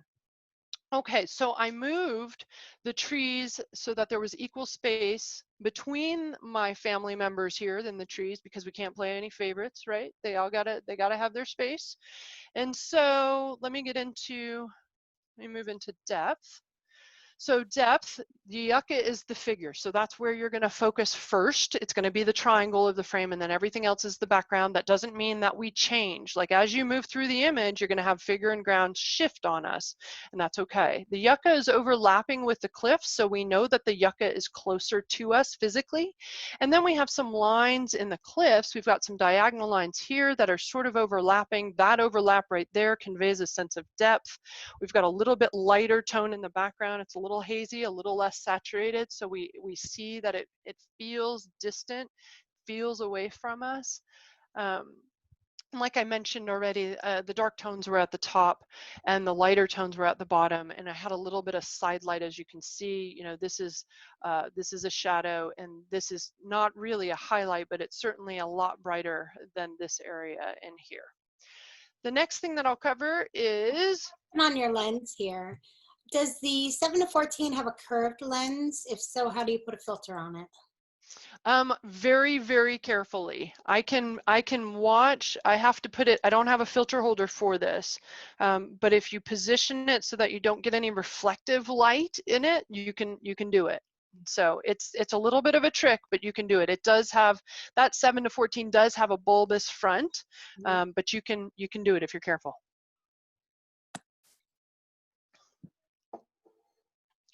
Okay, so I moved the trees so that there was equal space between my family members here than the trees, because we can't play any favorites, right? They gotta have their space. And so let me move into depth. So depth, the yucca is the figure. So that's where you're going to focus first. It's going to be the triangle of the frame, and then everything else is the background. That doesn't mean that we change. Like as you move through the image, you're going to have figure and ground shift on us, and that's okay. The yucca is overlapping with the cliff, so we know that the yucca is closer to us physically. And then we have some lines in the cliffs. We've got some diagonal lines here that are sort of overlapping. That overlap right there conveys a sense of depth. We've got a little bit lighter tone in the background. It's a little hazy, a little less saturated. So we see that it feels distant, feels away from us. And like I mentioned already, the dark tones were at the top and the lighter tones were at the bottom. And I had a little bit of side light, as you can see. You know, this is a shadow, and this is not really a highlight, but it's certainly a lot brighter than this area in here. The next thing that I'll cover is On your lens here, does the 7-14 have a curved lens? If so, how do you put a filter on it? very, very carefully. I can watch. I have to put it, I don't have a filter holder for this, but if you position it so that you don't get any reflective light in it, you can do it. So it's a little bit of a trick, but you can do it. It does have, that 7-14 does have a bulbous front, but you can do it if you're careful.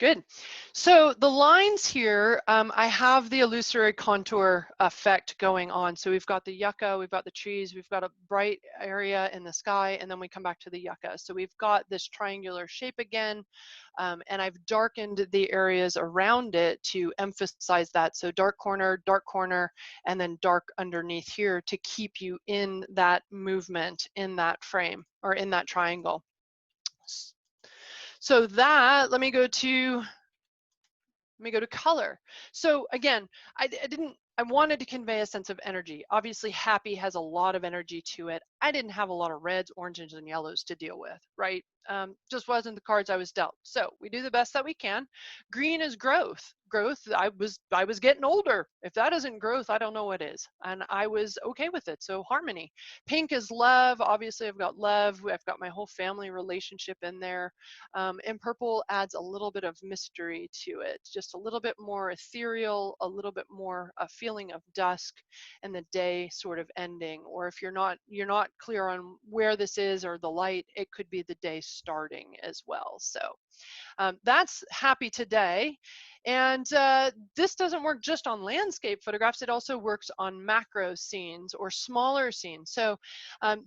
Good. So the lines here, I have the illusory contour effect going on. So we've got the yucca, we've got the trees, we've got a bright area in the sky, and then we come back to the yucca. So we've got this triangular shape again, and I've darkened the areas around it to emphasize that. So dark corner, and then dark underneath here to keep you in that movement, in that frame, or in that triangle. So that, let me go to color. So again, I wanted to convey a sense of energy. Obviously, happy has a lot of energy to it. I didn't have a lot of reds, oranges, and yellows to deal with, right? Just wasn't the cards I was dealt. So we do the best that we can. Green is growth. I was getting older. If that isn't growth, I don't know what is. And I was okay with it. So harmony. Pink is love. Obviously, I've got love. I've got my whole family relationship in there. And purple adds a little bit of mystery to it. Just a little bit more ethereal, a little bit more a feeling of dusk and the day sort of ending. Or if you're not clear on where this is or the light, it could be the day starting as well. So that's happy today. And this doesn't work just on landscape photographs. It also works on macro scenes or smaller scenes. So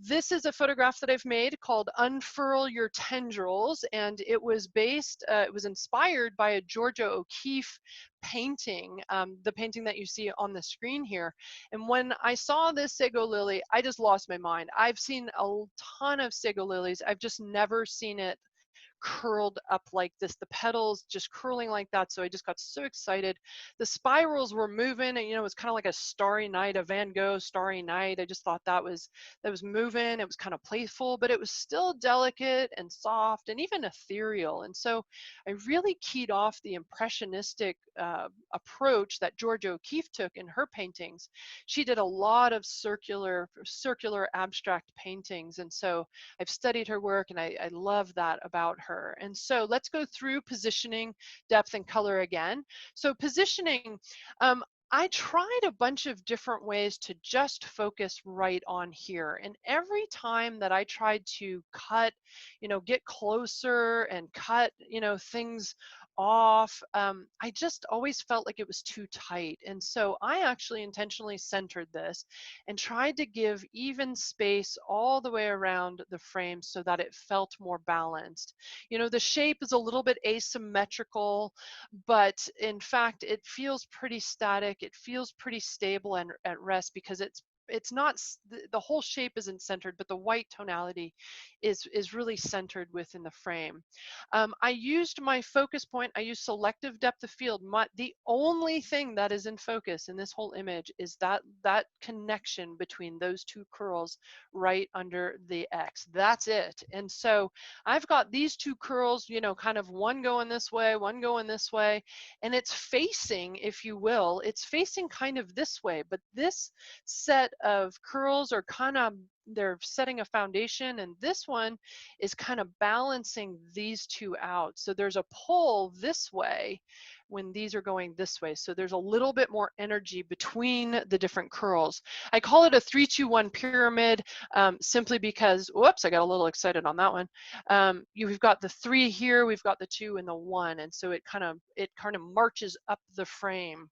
this is a photograph that I've made called Unfurl Your Tendrils. And it was it was inspired by a Georgia O'Keeffe painting, the painting that you see on the screen here. And when I saw this sago lily, I just lost my mind. I've seen a ton of sago lilies. I've just never seen it curled up like this, the petals just curling like that. So I just got so excited. The spirals were moving, and you know, it was kind of like a Starry Night, a Van Gogh Starry Night. I just thought that was moving. It was kind of playful, but it was still delicate and soft and even ethereal. And so I really keyed off the impressionistic approach that Georgia O'Keeffe took in her paintings. She did a lot of circular abstract paintings, and so I've studied her work, and I love that about her. And so let's go through positioning, depth, and color again. So positioning, I tried a bunch of different ways to just focus right on here. And every time that I tried to cut, you know, get closer and cut, you know, things off, I just always felt like it was too tight. And so I actually intentionally centered this and tried to give even space all the way around the frame so that it felt more balanced. You know, the shape is a little bit asymmetrical, but in fact, it feels pretty static. It feels pretty stable and at rest because it's not, the whole shape isn't centered, but the white tonality is really centered within the frame. I used my focus point. I used selective depth of field. The only thing that is in focus in this whole image is that connection between those two curls right under the X. That's it. And so I've got these two curls, you know, kind of one going this way, one going this way, and it's facing, if you will, it's facing kind of this way, but this set of curls are kind of they're setting a foundation, and this one is kind of balancing these two out. So there's a pull this way when these are going this way. So there's a little bit more energy between the different curls. I call it a 3-2-1 pyramid, simply because, whoops, I got a little excited on that one. We've got the 3 here, we've got the 2 and the 1, and so it kind of marches up the frame.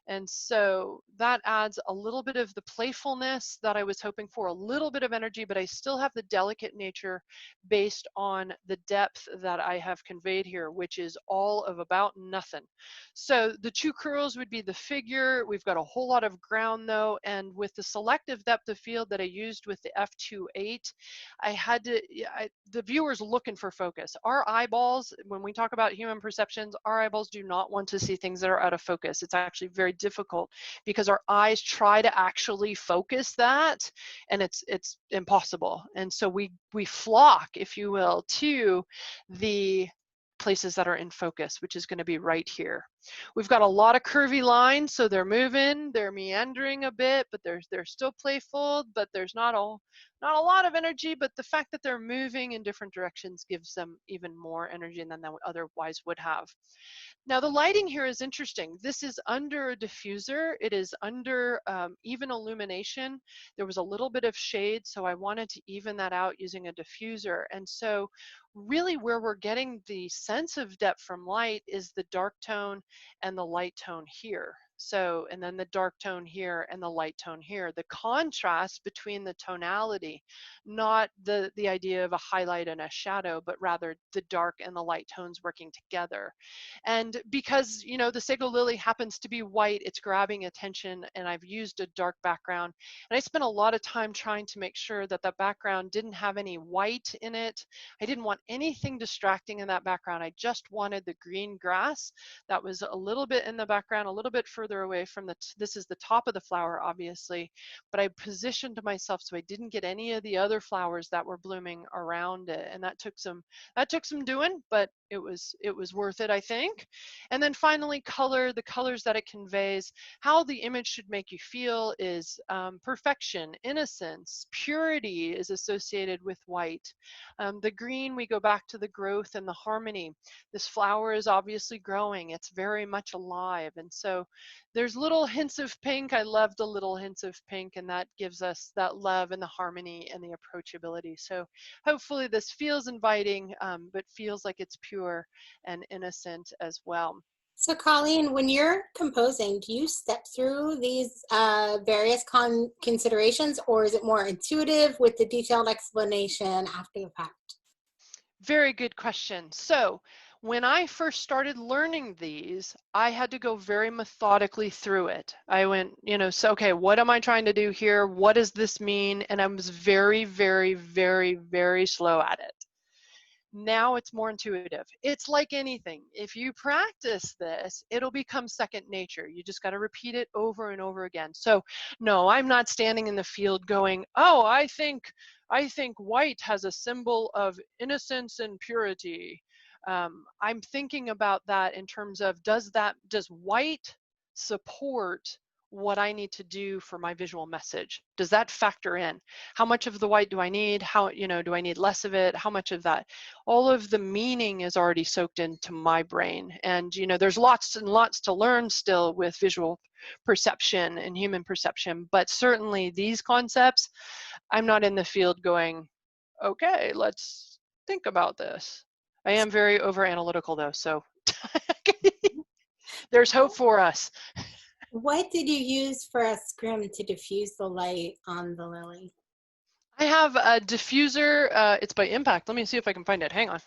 And so that adds a little bit of the playfulness that I was hoping for, a little bit of energy, but I still have the delicate nature based on the depth that I have conveyed here, which is all of about nothing. So the 2 curls would be the figure. We've got a whole lot of ground though, and with the selective depth of field that I used with the f2.8, I had to, the viewer's looking for focus. Our eyeballs, when we talk about human perceptions, our eyeballs do not want to see things that are out of focus. It's actually very difficult because our eyes try to actually focus that, and it's impossible. And so we flock, if you will, to the places that are in focus, which is going to be right here. We've got a lot of curvy lines, so they're moving, they're meandering a bit, but they're still playful, but there's not a lot of energy, but the fact that they're moving in different directions gives them even more energy than they otherwise would have. Now the lighting here is interesting. This is under a diffuser. It is under even illumination. There was a little bit of shade, so I wanted to even that out using a diffuser. And so really where we're getting the sense of depth from light is the dark tone and the light tone here. So, and then the dark tone here and the light tone here. The contrast between the tonality, not the idea of a highlight and a shadow, but rather the dark and the light tones working together. And because, you know, the sago lily happens to be white, it's grabbing attention, and I've used a dark background. And I spent a lot of time trying to make sure that the background didn't have any white in it. I didn't want anything distracting in that background. I just wanted the green grass that was a little bit in the background, a little bit further away from this is the top of the flower, obviously, but I positioned myself so I didn't get any of the other flowers that were blooming around it. And that took some doing, but it was worth it, I think. And then finally, color, the colors that it conveys. How the image should make you feel is perfection, innocence, purity is associated with white. The green, we go back to the growth and the harmony. This flower is obviously growing. It's very much alive. And so there's little hints of pink. I love the little hints of pink, and that gives us that love and the harmony and the approachability. So hopefully this feels inviting, but feels like it's pure and innocent as well. So Colleen, when you're composing, do you step through these various considerations, or is it more intuitive with the detailed explanation after the fact? Very good question. So when I first started learning these, I had to go very methodically through it. I went, you know, so, okay, what am I trying to do here? What does this mean? And I was very, very, very, very slow at it. Now it's more intuitive. It's like anything. If you practice this, it'll become second nature. You just got to repeat it over and over again. So no, I'm not standing in the field going, oh, I think white has a symbol of innocence and purity. I'm thinking about that in terms of, does white support what I need to do for my visual message? Does that factor in? How much of the white do I need? How, you know, do I need less of it? How much of that? All of the meaning is already soaked into my brain. And, you know, there's lots and lots to learn still with visual perception and human perception, but certainly these concepts, I'm not in the field going, okay, let's think about this. I am very over analytical though, so there's hope for us. What did you use for a scrim to diffuse the light on the lily? I have a diffuser. It's by Impact. Let me see if I can find it. Hang on.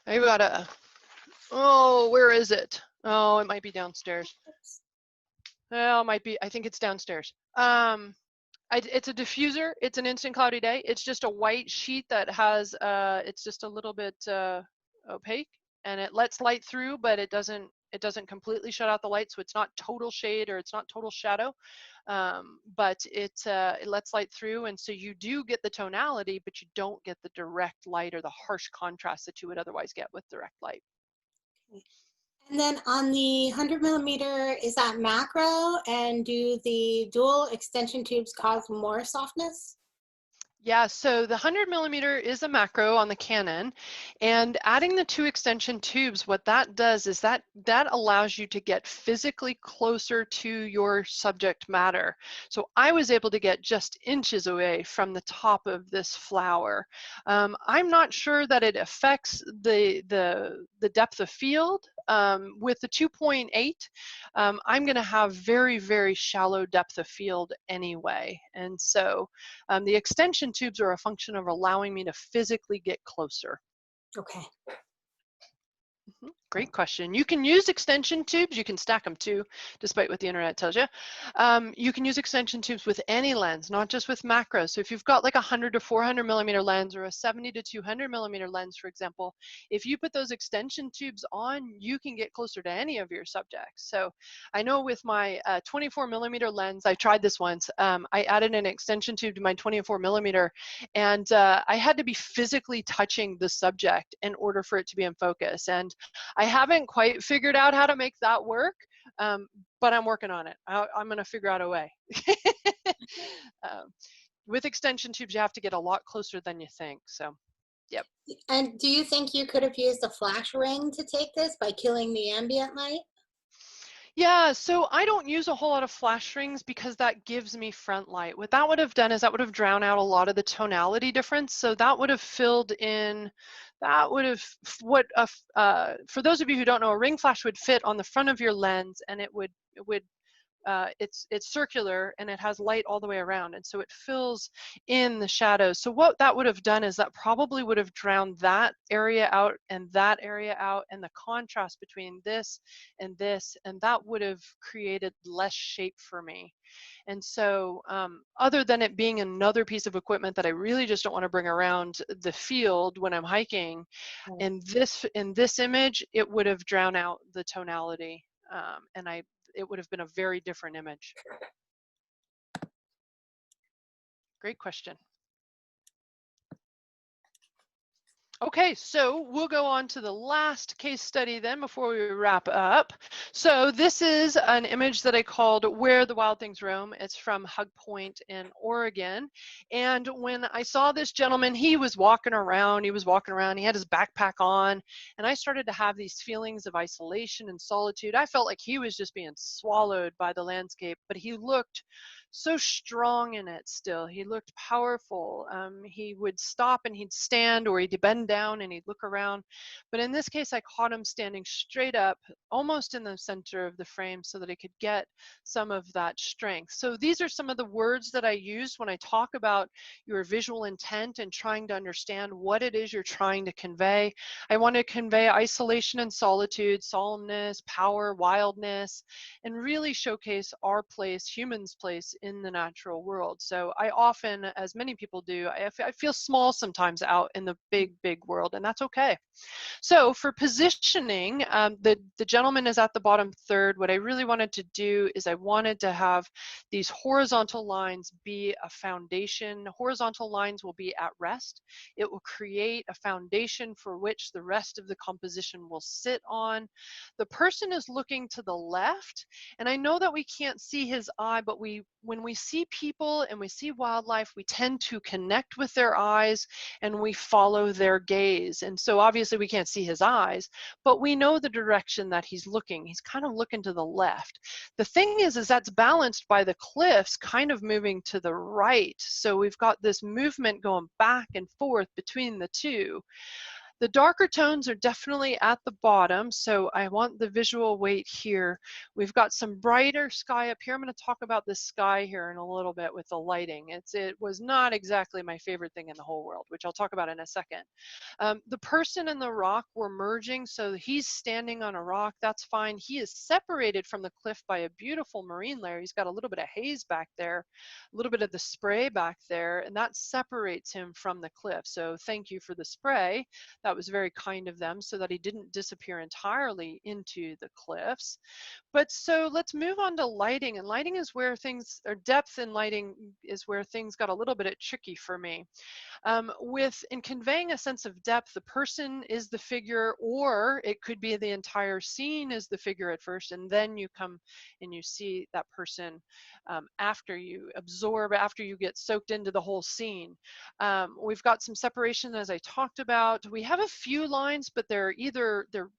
I got a. Oh, where is it? Oh, it might be downstairs. Well, it might be. I think it's downstairs. It's a diffuser. It's an instant cloudy day. It's just a white sheet that has. It's just a little bit opaque, and it lets light through, but it doesn't completely shut out the light, so it's not total shade or it's not total shadow, but it lets light through, and so you do get the tonality, but you don't get the direct light or the harsh contrast that you would otherwise get with direct light. And then on the 100 millimeter, is that macro, and do the dual extension tubes cause more softness? Yeah, so the 100mm is a macro on the Canon, and adding the 2 extension tubes, what that does is that allows you to get physically closer to your subject matter. So I was able to get just inches away from the top of this flower. I'm not sure that it affects the depth of field. With the 2.8, I'm going to have very, very shallow depth of field anyway, and so the extension tubes are a function of allowing me to physically get closer. Okay. Great question. You can use extension tubes. You can stack them too, despite what the internet tells you. You can use extension tubes with any lens, not just with macros. So if you've got like a 100 to 400mm lens or a 70 to 200mm lens, for example, if you put those extension tubes on, you can get closer to any of your subjects. So I know with my 24mm lens, I tried this once. I added an extension tube to my 24mm, and I had to be physically touching the subject in order for it to be in focus. And I haven't quite figured out how to make that work, but I'm working on it. I'm going to figure out a way. With extension tubes, you have to get a lot closer than you think. So, yep. And do you think you could have used a flash ring to take this by killing the ambient light? Yeah, so I don't use a whole lot of flash rings because that gives me front light. What that would have done is that would have drowned out a lot of the tonality difference. So that would have filled in, that would have, for those of you who don't know, a ring flash would fit on the front of your lens, and it would it's circular and it has light all the way around, and so it fills in the shadows. So what that would have done is that probably would have drowned that area out and that area out, and the contrast between this, and that would have created less shape for me. And so other than it being another piece of equipment that I really just don't want to bring around the field when I'm hiking, in this image, it would have drowned out the tonality, and it would have been a very different image. Great question. Okay, so we'll go on to the last case study then before we wrap up. So this is an image that I called Where the Wild Things Roam. It's from Hug Point in Oregon. And when I saw this gentleman, he was walking around, he had his backpack on, and I started to have these feelings of isolation and solitude. I felt like he was just being swallowed by the landscape, but he looked so strong in it still. He looked powerful. He would stop and he'd stand, or he'd bend down and he'd look around. But in this case, I caught him standing straight up, almost in the center of the frame, so that I could get some of that strength. So these are some of the words that I use when I talk about your visual intent and trying to understand what it is you're trying to convey. I want to convey isolation and solitude, solemnness, power, wildness, and really showcase our place, humans' place in the natural world. So I often, as many people do, I feel small sometimes out in the big, big world, and that's okay. So for positioning, the gentleman is at the bottom third. What I really wanted to do is I wanted to have these horizontal lines be a foundation. Horizontal lines will be at rest. It will create a foundation for which the rest of the composition will sit on. The person is looking to the left, and I know that we can't see his eye, but when we see people and we see wildlife, we tend to connect with their eyes and we follow their gaze. And so obviously we can't see his eyes, but we know the direction that he's looking. He's kind of looking to the left. The thing is that's balanced by the cliffs kind of moving to the right. So we've got this movement going back and forth between the two. The darker tones are definitely at the bottom, so I want the visual weight here. We've got some brighter sky up here. I'm going to talk about this sky here in a little bit with the lighting. It was not exactly my favorite thing in the whole world, which I'll talk about in a second. The person and the rock were merging, so he's standing on a rock. That's fine. He is separated from the cliff by a beautiful marine layer. He's got a little bit of haze back there, a little bit of the spray back there, and that separates him from the cliff. So thank you for the spray. That that was very kind of them, so that he didn't disappear entirely into the cliffs. But so let's move on to lighting. And lighting is where things, or depth in lighting is where things got a little bit tricky for me. In conveying a sense of depth, the person is the figure, or it could be the entire scene is the figure at first, and then you come and you see that person after you absorb, after you get soaked into the whole scene. We've got some separation, as I talked about. We have a few lines, but they're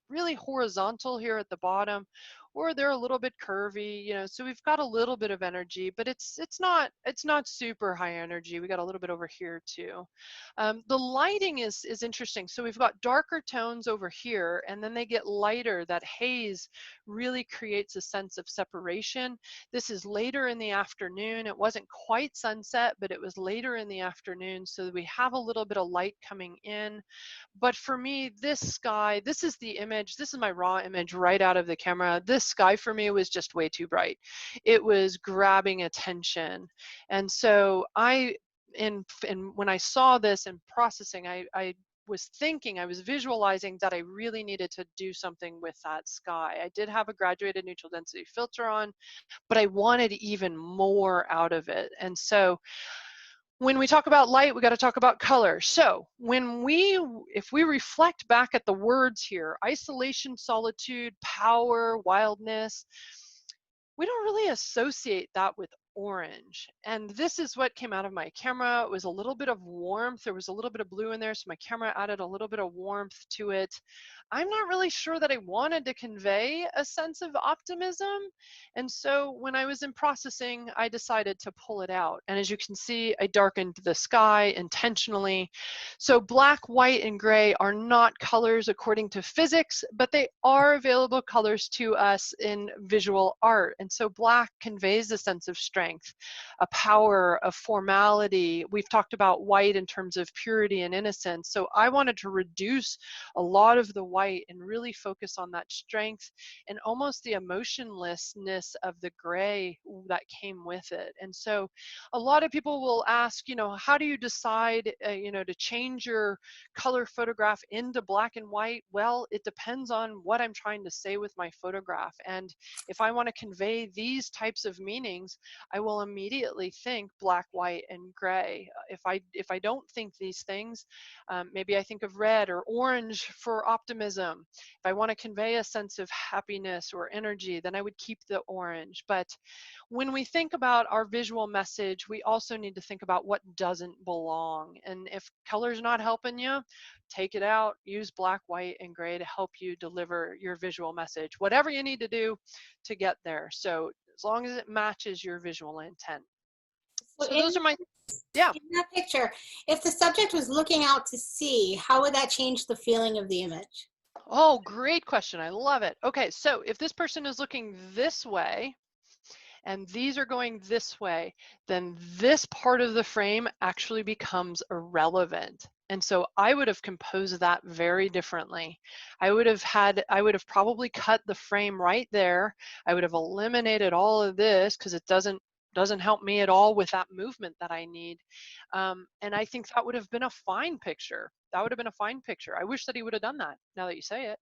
really horizontal here at the bottom, or they're a little bit curvy, so we've got a little bit of energy, but it's not super high energy. We got a little bit over here too. The lighting is interesting. So we've got darker tones over here, and then they get lighter. That haze really creates a sense of separation. This is later in the afternoon. It wasn't quite sunset, but it was later in the afternoon, so we have a little bit of light coming in. But for me, this sky, this is the image, this is my raw image right out of the camera. This sky for me was just way too bright. It was grabbing attention. And so when I saw this and processing, I was visualizing that I really needed to do something with that sky. I did have a graduated neutral density filter on, but I wanted even more out of it. And so when we talk about light, we got to talk about color. So if we reflect back at the words here, isolation, solitude, power, wildness, we don't really associate that with orange. And this is what came out of my camera. It was a little bit of warmth. There was a little bit of blue in there, so my camera added a little bit of warmth to it. I'm not really sure that I wanted to convey a sense of optimism. And so when I was in processing, I decided to pull it out. And as you can see, I darkened the sky intentionally. So black, white, and gray are not colors according to physics, but they are available colors to us in visual art. And so black conveys a sense of strength, a power, of formality. We've talked about white in terms of purity and innocence. So I wanted to reduce a lot of the white and really focus on that strength and almost the emotionlessness of the gray that came with it. And so a lot of people will ask, how do you decide, to change your color photograph into black and white? Well, it depends on what I'm trying to say with my photograph. And if I want to convey these types of meanings, I will immediately think black, white, and gray. If I don't think these things, maybe I think of red or orange for optimism. If I want to convey a sense of happiness or energy, then I would keep the orange. But when we think about our visual message, we also need to think about what doesn't belong. And if color's not helping you, take it out, use black, white, and gray to help you deliver your visual message, whatever you need to do to get there. So as long as it matches your visual intent. So those are my, yeah. In that picture, if the subject was looking out to sea, how would that change the feeling of the image? Oh, great question. I love it. Okay, so if this person is looking this way and these are going this way, then this part of the frame actually becomes irrelevant. And so I would have composed that very differently. I would have probably cut the frame right there. I would have eliminated all of this because it doesn't help me at all with that movement that I need. And I think that would have been a fine picture. That would have been a fine picture. I wish that he would have done that, now that you say it.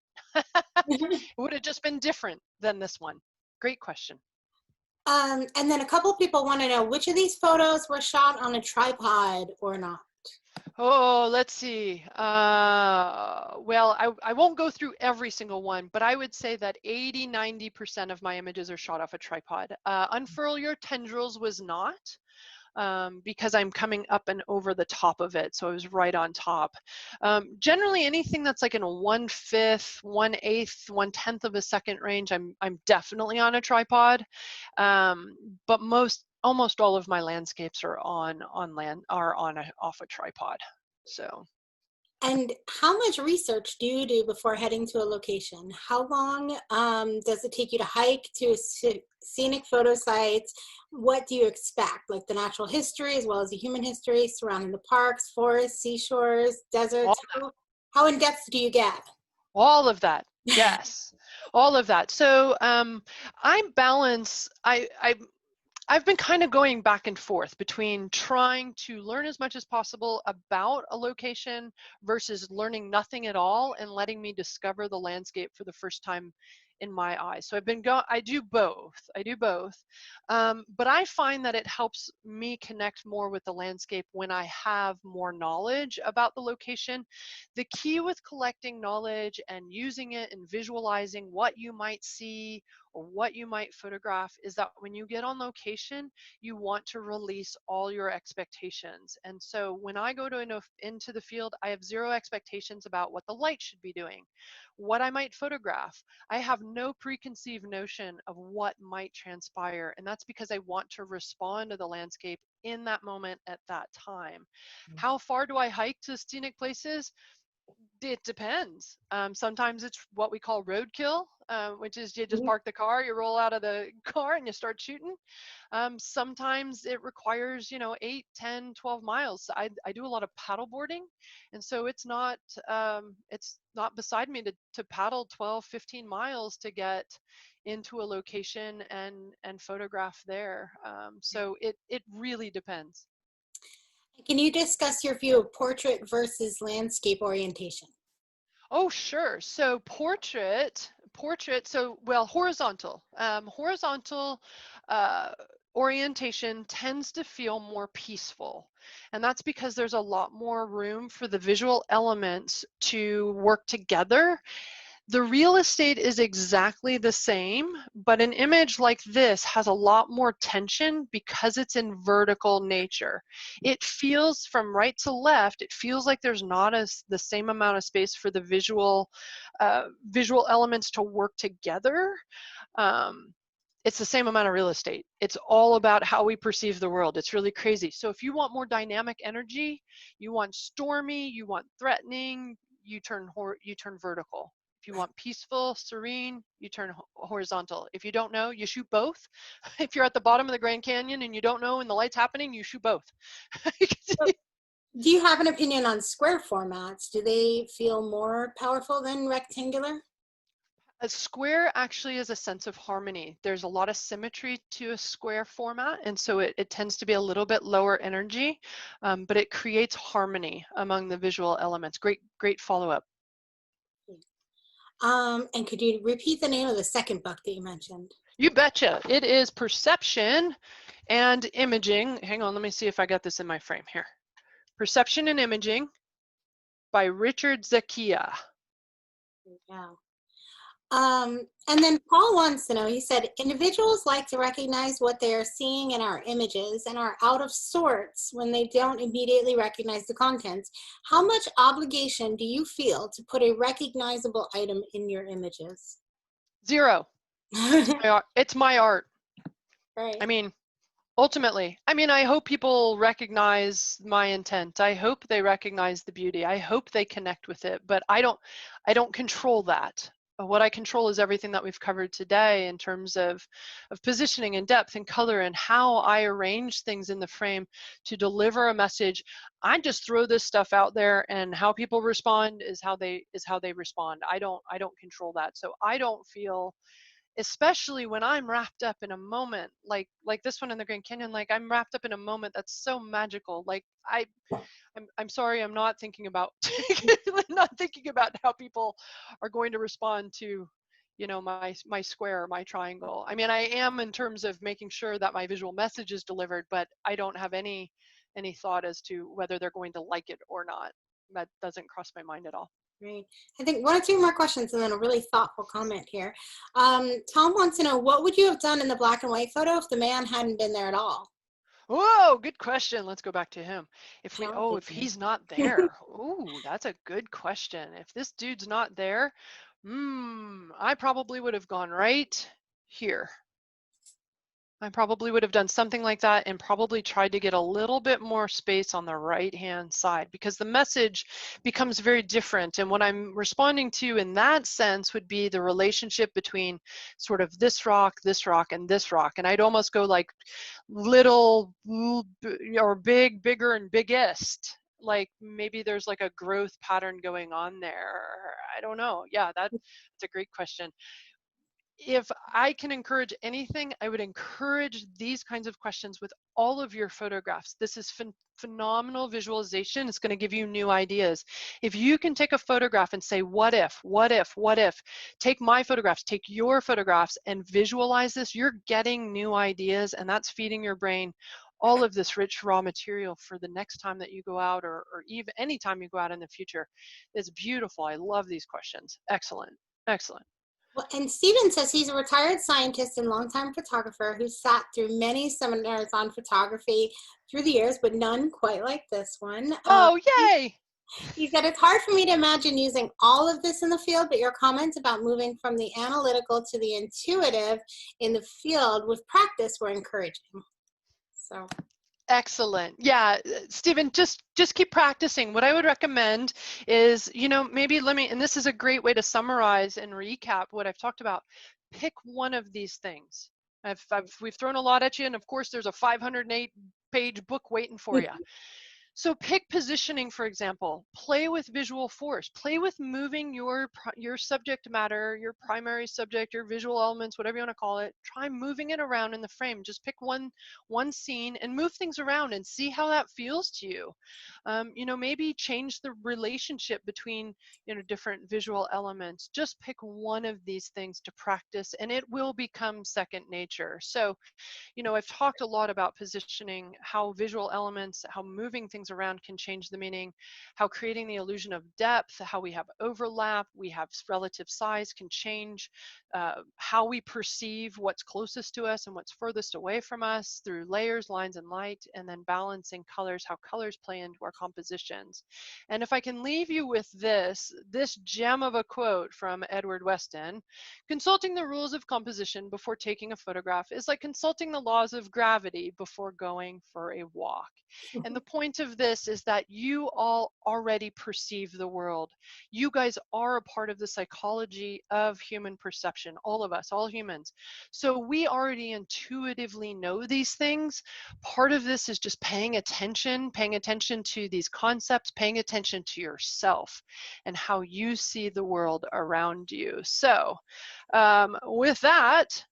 It would have just been different than this one. Great question. And then a couple people want to know which of these photos were shot on a tripod or not. Oh, let's see. Well, I won't go through every single one, but I would say that 80–90% of my images are shot off a tripod. Unfurl Your Tendrils was not. Because I'm coming up and over the top of it, so I was right on top. Generally, anything that's like in a 1/5, 1/8, 1/10 of a second range, I'm definitely on a tripod. But almost all of my landscapes are off a tripod. So. And how much research do you do before heading to a location? How long does it take you to hike to scenic photo sites? What do you expect? Like the natural history as well as the human history surrounding the parks, forests, seashores, deserts? How in depth do you get? All of that, yes. All of that. So I balance, I've been kind of going back and forth between trying to learn as much as possible about a location versus learning nothing at all and letting me discover the landscape for the first time in my eyes. So I do both. But I find that it helps me connect more with the landscape when I have more knowledge about the location. The key with collecting knowledge and using it and visualizing what you might see or what you might photograph is that when you get on location, you want to release all your expectations. And so when I go into the field, I have zero expectations about what the light should be doing, what I might photograph. I have no preconceived notion of what might transpire. And that's because I want to respond to the landscape in that moment at that time. How far do I hike to scenic places? It depends. Sometimes it's what we call roadkill, which is you just park the car, you roll out of the car and you start shooting. Sometimes it requires, 8, 10, 12 miles. I do a lot of paddle boarding. And so it's not beside me to paddle 12, 15 miles to get into a location and photograph there. So it really depends. Can you discuss your view of portrait versus landscape orientation? Oh, sure. So portrait, horizontal. Horizontal uh, orientation tends to feel more peaceful. And that's because there's a lot more room for the visual elements to work together. The real estate is exactly the same, but an image like this has a lot more tension because it's in vertical nature. It feels from right to left, it feels like there's not the same amount of space for the visual elements to work together. It's the same amount of real estate. It's all about how we perceive the world. It's really crazy. So if you want more dynamic energy, you want stormy, you want threatening, you turn vertical. If you want peaceful, serene, you turn horizontal. If you don't know, you shoot both. If you're at the bottom of the Grand Canyon and you don't know and the light's happening, you shoot both. Do you have an opinion on square formats? Do they feel more powerful than rectangular? A square actually is a sense of harmony. There's a lot of symmetry to a square format, and so it tends to be a little bit lower energy, but it creates harmony among the visual elements. Great follow-up. And could you repeat the name of the second book that you mentioned? You betcha. It is Perception and Imaging. Hang on, let me see if I got this in my frame here. Perception and Imaging by Richard Zakia. Yeah. And then Paul wants to know, he said, individuals like to recognize what they are seeing in our images and are out of sorts when they don't immediately recognize the contents. How much obligation do you feel to put a recognizable item in your images? Zero. It's my art. Right. I mean, ultimately, I hope people recognize my intent. I hope they recognize the beauty. I hope they connect with it, but I don't control that. What I control is everything that we've covered today in terms of positioning and depth and color and how I arrange things in the frame to deliver a message. I just throw this stuff out there, and how people respond is how they respond. I don't control that. So I don't feel, especially when I'm wrapped up in a moment like this one in the Grand Canyon, like I'm wrapped up in a moment that's so magical. Like I'm sorry, I'm not thinking about not thinking about how people are going to respond to, my square, my triangle. I am in terms of making sure that my visual message is delivered, but I don't have any thought as to whether they're going to like it or not. That doesn't cross my mind at all. Great. I think one or two more questions and then a really thoughtful comment here. Tom wants to know, what would you have done in the black and white photo if the man hadn't been there at all? Whoa, good question. Let's go back to him. If he's not there, ooh, that's a good question. If this dude's not there, I probably would have gone right here. I probably would have done something like that and probably tried to get a little bit more space on the right-hand side, because the message becomes very different. And what I'm responding to in that sense would be the relationship between sort of this rock, and this rock. And I'd almost go like little or big, bigger, and biggest. Like maybe there's like a growth pattern going on there. I don't know. Yeah, that's a great question. if I can encourage anything, I would encourage these kinds of questions with all of your photographs. This is phenomenal visualization. It's going to give you new ideas. If you can take a photograph and say, what if, what if, what if, take my photographs, take your photographs and visualize this, you're getting new ideas, and that's feeding your brain all of this rich raw material for the next time that you go out, or even any time you go out in the future. It's beautiful. I love these questions. Excellent. Excellent. Well, and Stephen says he's a retired scientist and longtime photographer who sat through many seminars on photography through the years, but none quite like this one. Oh, yay! He said, it's hard for me to imagine using all of this in the field, but your comments about moving from the analytical to the intuitive in the field with practice were encouraging. So. Excellent. Yeah, Stephen, just keep practicing. What I would recommend is, maybe and this is a great way to summarize and recap what I've talked about. Pick one of these things. We've thrown a lot at you, and of course there's a 508-page book waiting for you. So pick positioning, for example. Play with visual force. Play with moving your subject matter, your primary subject, your visual elements, whatever you want to call it. Try moving it around in the frame. Just pick one scene and move things around and see how that feels to you. Maybe change the relationship between different visual elements. Just pick one of these things to practice, and it will become second nature. So I've talked a lot about positioning, how visual elements, how moving things around can change the meaning, how creating the illusion of depth, how we have overlap, we have relative size can change, how we perceive what's closest to us and what's furthest away from us through layers, lines, and light, and then balancing colors, how colors play into our compositions. And if I can leave you with this gem of a quote from Edward Weston: consulting the rules of composition before taking a photograph is like consulting the laws of gravity before going for a walk. And the point of this is that you all already perceive the world. You guys are a part of the psychology of human perception, all of us, all humans. So we already intuitively know these things. Part of this is just paying attention to these concepts, paying attention to yourself and how you see the world around you. So with that,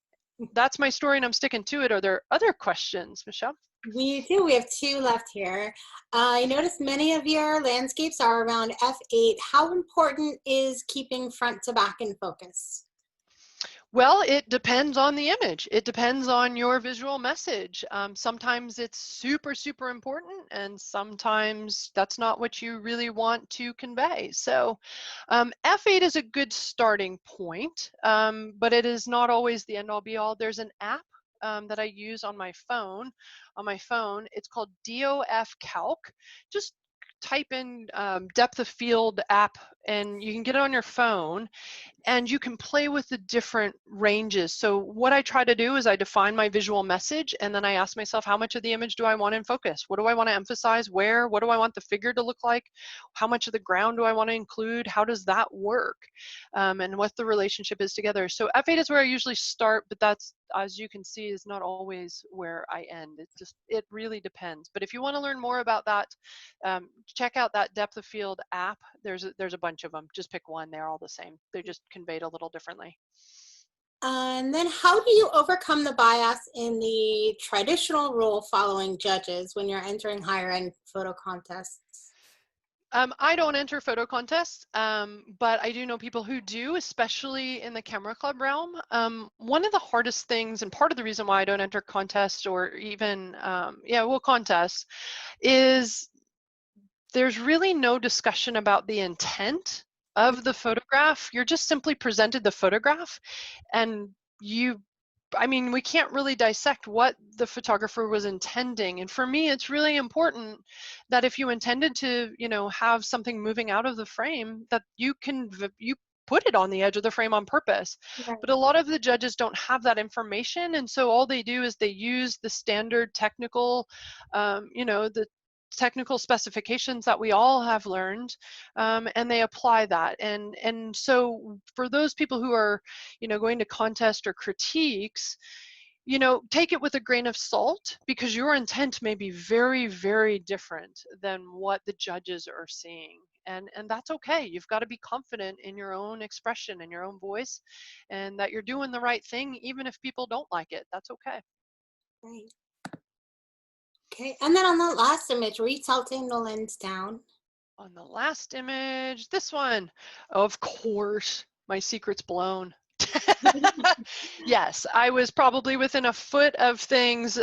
that's my story and I'm sticking to it. Are there other questions, Michelle? We do. We have two left here. I noticed many of your landscapes are around f8. How important is keeping front to back in focus? Well, it depends on the image. It depends on your visual message. Sometimes it's super, super important, and sometimes that's not what you really want to convey. So F8 is a good starting point, but it is not always the end-all be-all. There's an app that I use on my phone. It's called DOF Calc. Just type in depth of field app, and you can get it on your phone. And you can play with the different ranges. So what I try to do is I define my visual message, and then I ask myself, how much of the image do I want in focus? What do I want to emphasize? Where? What do I want the figure to look like? How much of the ground do I want to include? How does that work? And what the relationship is together. So F8 is where I usually start, but that's, as you can see, is not always where I end. It really depends. But if you want to learn more about that, check out that depth of field app. There's a bunch of them. Just pick one. They're all the same. They're just conveyed a little differently. And then how do you overcome the bias in the traditional rule following judges when you're entering higher end photo contests? I don't enter photo contests, but I do know people who do, especially in the camera club realm. One of the hardest things, and part of the reason why I don't enter contests or even, contests, is there's really no discussion about the intent of the photograph. You're just simply presented the photograph, and we can't really dissect what the photographer was intending. And for me, it's really important that if you intended to, have something moving out of the frame, that you put it on the edge of the frame on purpose. Right. But a lot of the judges don't have that information, and so all they do is they use the standard technical, the technical specifications that we all have learned, and they apply that. And so for those people who are, going to contest or critiques, you know, take it with a grain of salt, because your intent may be very, very different than what the judges are seeing. And that's okay. You've got to be confident in your own expression and your own voice, and that you're doing the right thing, even if people don't like it. That's okay. Right. Okay, and then on the last image, resalting the lens down. On the last image, this one, of course, my secret's blown. Yes, I was probably within a foot of things,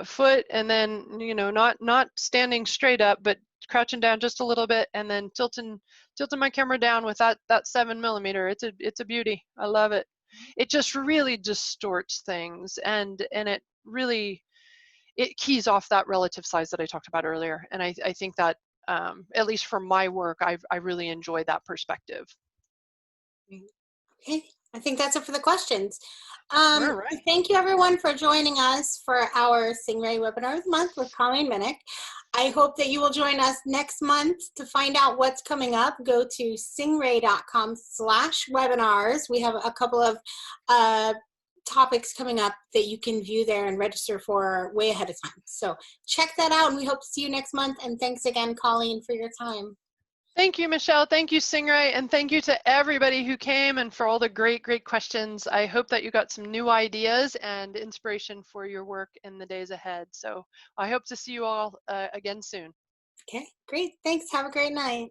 foot, and then, you know, not standing straight up, but crouching down just a little bit, and then tilting my camera down with that 7mm. It's a beauty. I love it. It just really distorts things, and it keys off that relative size that I talked about earlier. And I think that, at least for my work, I really enjoy that perspective. Okay, I think that's it for the questions. All right. Thank you everyone for joining us for our Singh-Ray webinar of the month with Colleen Miniuk. I hope that you will join us next month to find out what's coming up. Go to singray.com/webinars. We have a couple of topics coming up that you can view there and register for way ahead of time. So check that out, and we hope to see you next month. And thanks again, Colleen, for your time. Thank you, Michelle. Thank you, Singh-Ray. And thank you to everybody who came and for all the great, great questions. I hope that you got some new ideas and inspiration for your work in the days ahead. So I hope to see you all again soon. Okay, great. Thanks. Have a great night.